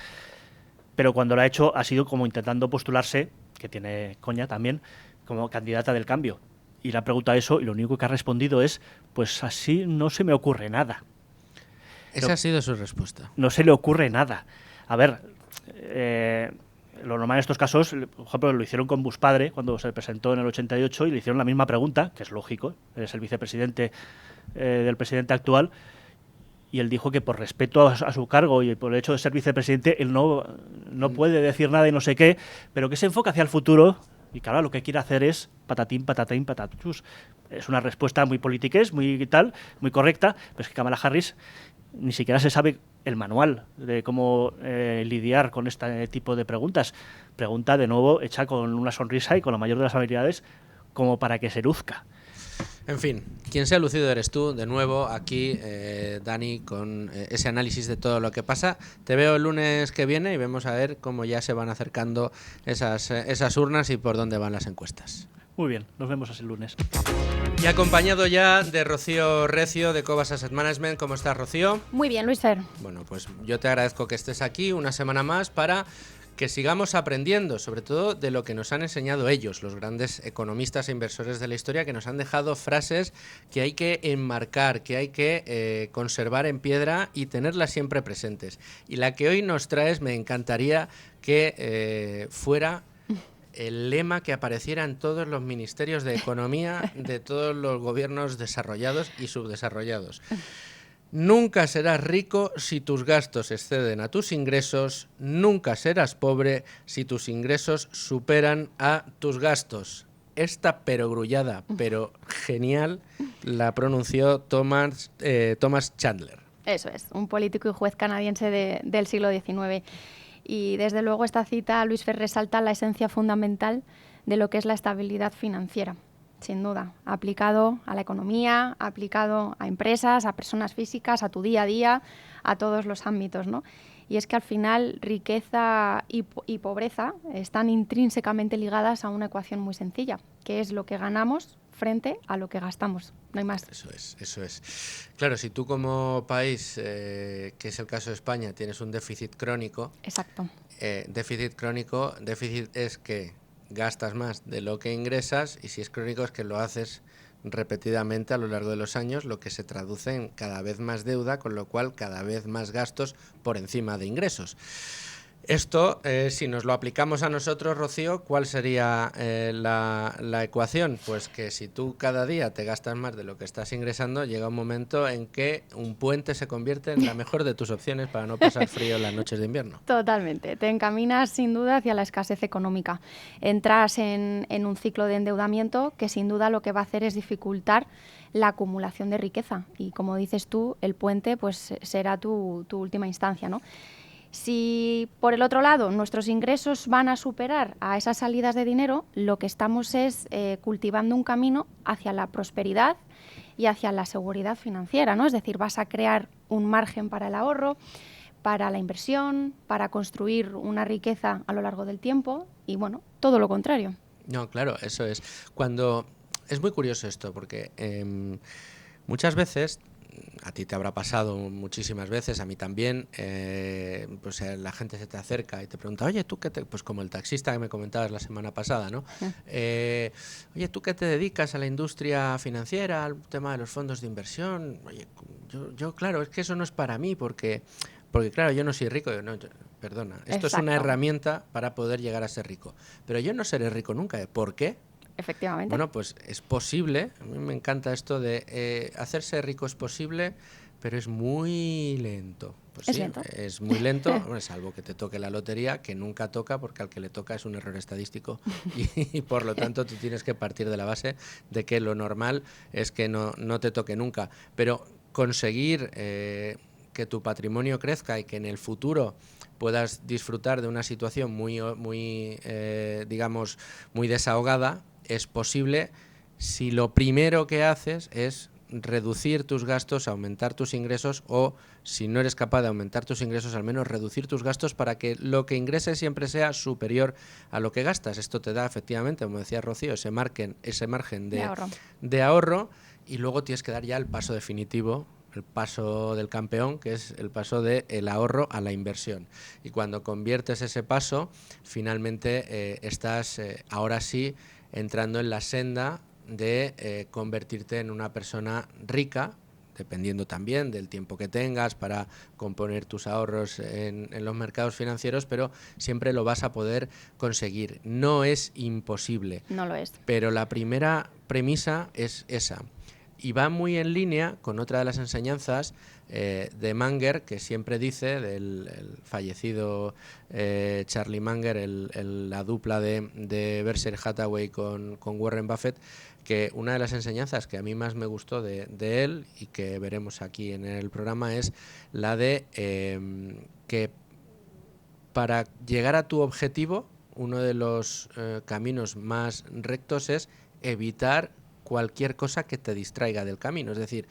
pero cuando lo ha hecho ha sido como intentando postularse, que tiene coña también, como candidata del cambio. Y le ha preguntado eso y lo único que ha respondido es, pues así no se me ocurre nada. Esa ha sido su respuesta. No se le ocurre nada. A ver, lo normal en estos casos, por ejemplo, lo hicieron con Bush padre cuando se presentó en el 88 y le hicieron la misma pregunta, que es lógico, es el vicepresidente del presidente actual, y él dijo que por respeto a su cargo y por el hecho de ser vicepresidente, él no puede decir nada y no sé qué, pero que se enfoca hacia el futuro. Y claro, lo que quiere hacer es patatín, patatín, patatús. Es una respuesta muy politiqués, muy tal, muy correcta, pero es que Kamala Harris ni siquiera se sabe el manual de cómo lidiar con este tipo de preguntas. Pregunta, de nuevo, hecha con una sonrisa y con la mayor de las habilidades, como para que se luzca. En fin, quien se ha lucido eres tú, de nuevo, aquí, Dani, con ese análisis de todo lo que pasa. Te veo el lunes que viene y vemos a ver cómo ya se van acercando esas urnas y por dónde van las encuestas. Muy bien, nos vemos el lunes. Y acompañado ya de Rocío Recio, de Cobas Asset Management. ¿Cómo estás, Rocío? Muy bien, Luis Fer. Bueno, pues yo te agradezco que estés aquí una semana más para que sigamos aprendiendo, sobre todo de lo que nos han enseñado ellos, los grandes economistas e inversores de la historia, que nos han dejado frases que hay que enmarcar, que hay que conservar en piedra y tenerlas siempre presentes. Y la que hoy nos traes, me encantaría que fuera el lema que apareciera en todos los ministerios de economía de todos los gobiernos desarrollados y subdesarrollados. Nunca serás rico si tus gastos exceden a tus ingresos, nunca serás pobre si tus ingresos superan a tus gastos. Esta perogrullada, pero genial, la pronunció Thomas Chandler. Eso es, un político y juez canadiense del siglo XIX. Y desde luego esta cita, Luis Fer, resalta la esencia fundamental de lo que es la estabilidad financiera. Sin duda, aplicado a la economía, aplicado a empresas, a personas físicas, a tu día a día, a todos los ámbitos, ¿no? Y es que al final riqueza y pobreza están intrínsecamente ligadas a una ecuación muy sencilla, que es lo que ganamos frente a lo que gastamos, no hay más. Eso es. Claro, si tú como país, que es el caso de España, tienes un déficit crónico. Exacto. Déficit es que gastas más de lo que ingresas, y si es crónico es que lo haces repetidamente a lo largo de los años, lo que se traduce en cada vez más deuda, con lo cual cada vez más gastos por encima de ingresos. Esto, si nos lo aplicamos a nosotros, Rocío, ¿cuál sería la ecuación? Pues que si tú cada día te gastas más de lo que estás ingresando, llega un momento en que un puente se convierte en la mejor de tus opciones para no pasar frío en las noches de invierno. Totalmente. Te encaminas sin duda hacia la escasez económica. Entras en un ciclo de endeudamiento que sin duda lo que va a hacer es dificultar la acumulación de riqueza. Y como dices tú, el puente pues será tu última instancia, ¿no? Si por el otro lado nuestros ingresos van a superar a esas salidas de dinero, lo que estamos es cultivando un camino hacia la prosperidad y hacia la seguridad financiera, ¿no? Es decir, vas a crear un margen para el ahorro, para la inversión, para construir una riqueza a lo largo del tiempo y, bueno, todo lo contrario. No, claro, eso es. Cuando es muy curioso esto, porque muchas veces, a ti te habrá pasado muchísimas veces, a mí también, pues la gente se te acerca y te pregunta, oye, ¿tú qué te...? Pues como el taxista que me comentabas la semana pasada, ¿no? Oye, ¿tú qué te dedicas a la industria financiera, al tema de los fondos de inversión? Oye, yo claro, es que eso no es para mí, porque claro, yo no soy rico. No, perdona, esto es una herramienta para poder llegar a ser rico. Pero yo no seré rico nunca. ¿Por qué? Efectivamente. Bueno, pues es posible. A mí me encanta esto de hacerse rico es posible, pero es muy lento. Pues ¿Es sí, lento? es muy lento, bueno, salvo que te toque la lotería, que nunca toca porque al que le toca es un error estadístico y por lo tanto tú tienes que partir de la base de que lo normal es que no te toque nunca. Pero conseguir que tu patrimonio crezca y que en el futuro puedas disfrutar de una situación muy digamos, muy desahogada, es posible si lo primero que haces es reducir tus gastos, aumentar tus ingresos, o si no eres capaz de aumentar tus ingresos, al menos reducir tus gastos para que lo que ingreses siempre sea superior a lo que gastas. Esto te da efectivamente, como decía Rocío, ese margen de ahorro, y luego tienes que dar ya el paso definitivo, el paso del campeón, que es el paso del ahorro a la inversión. Y cuando conviertes ese paso, finalmente estás ahora sí entrando en la senda de convertirte en una persona rica, dependiendo también del tiempo que tengas para componer tus ahorros en los mercados financieros, pero siempre lo vas a poder conseguir. No es imposible. No lo es. Pero la primera premisa es esa. Y va muy en línea con otra de las enseñanzas de Munger, que siempre dice, del fallecido Charlie Munger, la dupla de Berkshire Hathaway con Warren Buffett, que una de las enseñanzas que a mí más me gustó de él y que veremos aquí en el programa es la de que para llegar a tu objetivo, uno de los caminos más rectos es evitar cualquier cosa que te distraiga del camino, es decir,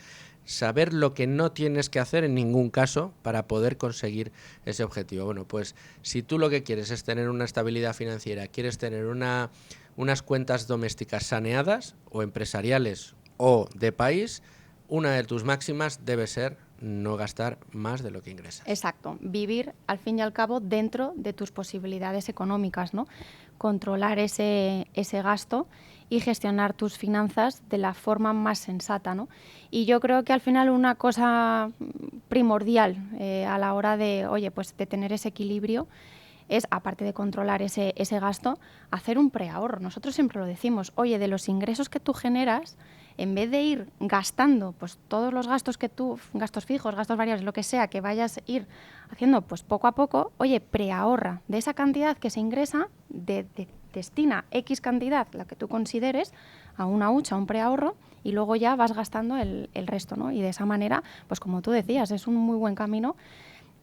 saber lo que no tienes que hacer en ningún caso para poder conseguir ese objetivo. Bueno, pues si tú lo que quieres es tener una estabilidad financiera, quieres tener unas cuentas domésticas saneadas o empresariales o de país, una de tus máximas debe ser no gastar más de lo que ingresas. Exacto, vivir al fin y al cabo dentro de tus posibilidades económicas, ¿no? Controlar ese gasto y gestionar tus finanzas de la forma más sensata, ¿no? Y yo creo que al final una cosa primordial a la hora de, oye, pues de tener ese equilibrio es, aparte de controlar ese gasto, hacer un preahorro. Nosotros siempre lo decimos, oye, de los ingresos que tú generas, en vez de ir gastando pues todos los gastos que tú, gastos fijos, gastos variables, lo que sea, que vayas a ir haciendo pues poco a poco, oye, preahorra de esa cantidad que se ingresa, destina X cantidad, la que tú consideres, a una hucha, a un preahorro, y luego ya vas gastando el resto, ¿no? Y de esa manera, pues como tú decías, es un muy buen camino.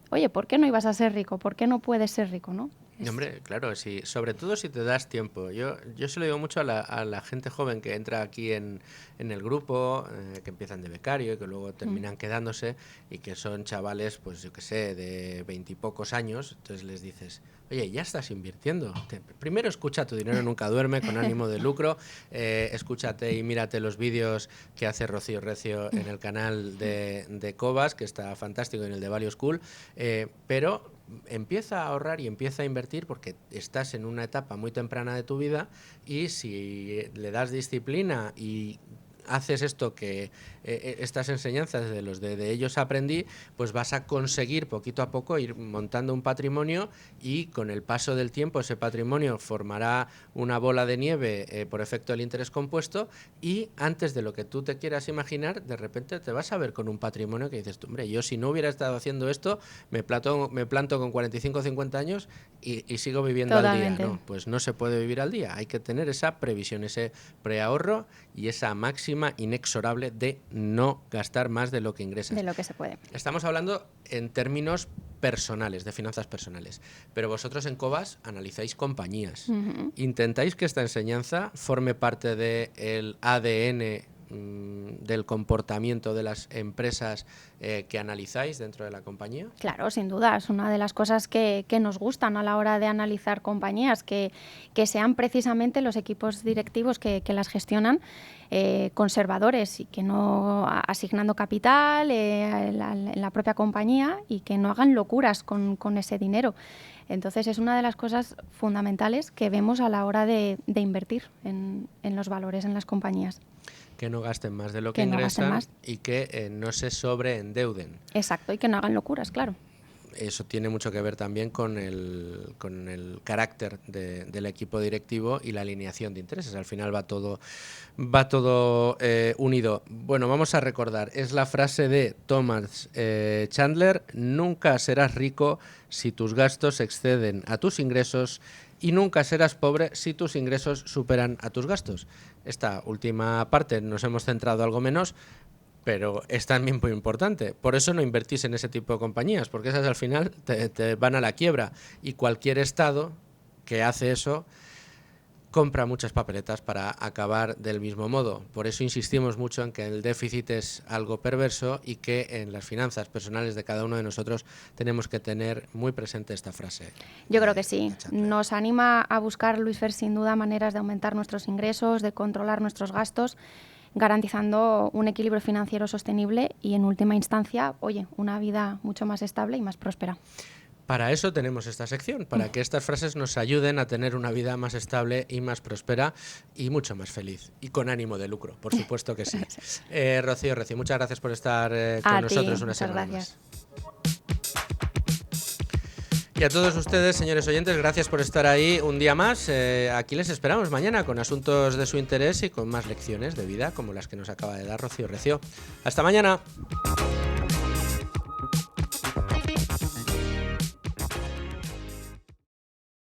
Oye, ¿por qué no ibas a ser rico? ¿Por qué no puedes ser rico, no? Hombre, claro, sí, sobre todo si te das tiempo. Yo se lo digo mucho a la gente joven que entra aquí en el grupo, que empiezan de becario y que luego terminan quedándose, y que son chavales, pues yo qué sé, de 20 y pocos años. Entonces les dices, oye, ya estás invirtiendo. Primero escucha Tu dinero nunca duerme, con ánimo de lucro. Escúchate y mírate los vídeos que hace Rocío Recio en el canal de Cobas, que está fantástico, en el de Value School. Pero empieza a ahorrar y empieza a invertir, porque estás en una etapa muy temprana de tu vida, y si le das disciplina y haces esto que estas enseñanzas de los de ellos aprendí, pues vas a conseguir poquito a poco ir montando un patrimonio y con el paso del tiempo ese patrimonio formará una bola de nieve por efecto del interés compuesto y antes de lo que tú te quieras imaginar, de repente te vas a ver con un patrimonio que dices, hombre, yo si no hubiera estado haciendo esto, me planto con 45 o 50 años y sigo viviendo Totalmente. al día. No, pues no se puede vivir al día, hay que tener esa previsión, ese preahorro y esa máxima inexorable de no gastar más de lo que ingresas. De lo que se puede. Estamos hablando en términos personales, de finanzas personales, pero vosotros en Cobas analizáis compañías. ¿Intentáis que esta enseñanza forme parte del ADN del comportamiento de las empresas que analizáis dentro de la compañía? Claro, sin duda, es una de las cosas que nos gustan a la hora de analizar compañías, que sean precisamente los equipos directivos que las gestionan conservadores y que no asignando capital en la propia compañía y que no hagan locuras con ese dinero. Entonces es una de las cosas fundamentales que vemos a la hora de invertir en los valores en las compañías. Que no gasten más de lo que ingresan más. Y que no se sobreendeuden. Exacto, y que no hagan locuras, claro. Eso tiene mucho que ver también con el carácter del equipo directivo y la alineación de intereses. Al final va todo unido. Bueno, vamos a recordar, es la frase de Thomas Chandler: nunca serás rico si tus gastos exceden a tus ingresos y nunca serás pobre si tus ingresos superan a tus gastos. Esta última parte nos hemos centrado algo menos, pero es también muy importante. Por eso no invertís en ese tipo de compañías, porque esas al final te van a la quiebra. Y cualquier Estado que hace eso compra muchas papeletas para acabar del mismo modo. Por eso insistimos mucho en que el déficit es algo perverso y que en las finanzas personales de cada uno de nosotros tenemos que tener muy presente esta frase. Yo creo que sí. Nos anima a buscar, Luis Fer, sin duda, maneras de aumentar nuestros ingresos, de controlar nuestros gastos, garantizando un equilibrio financiero sostenible y, en última instancia, una vida mucho más estable y más próspera. Para eso tenemos esta sección, para que estas frases nos ayuden a tener una vida más estable y más próspera y mucho más feliz. Y con ánimo de lucro, por supuesto que sí. Rocío Recio, muchas gracias por estar con nosotros una semana más. Y a todos ustedes, señores oyentes, gracias por estar ahí un día más. Aquí les esperamos mañana con asuntos de su interés y con más lecciones de vida como las que nos acaba de dar Rocío Recio. ¡Hasta mañana!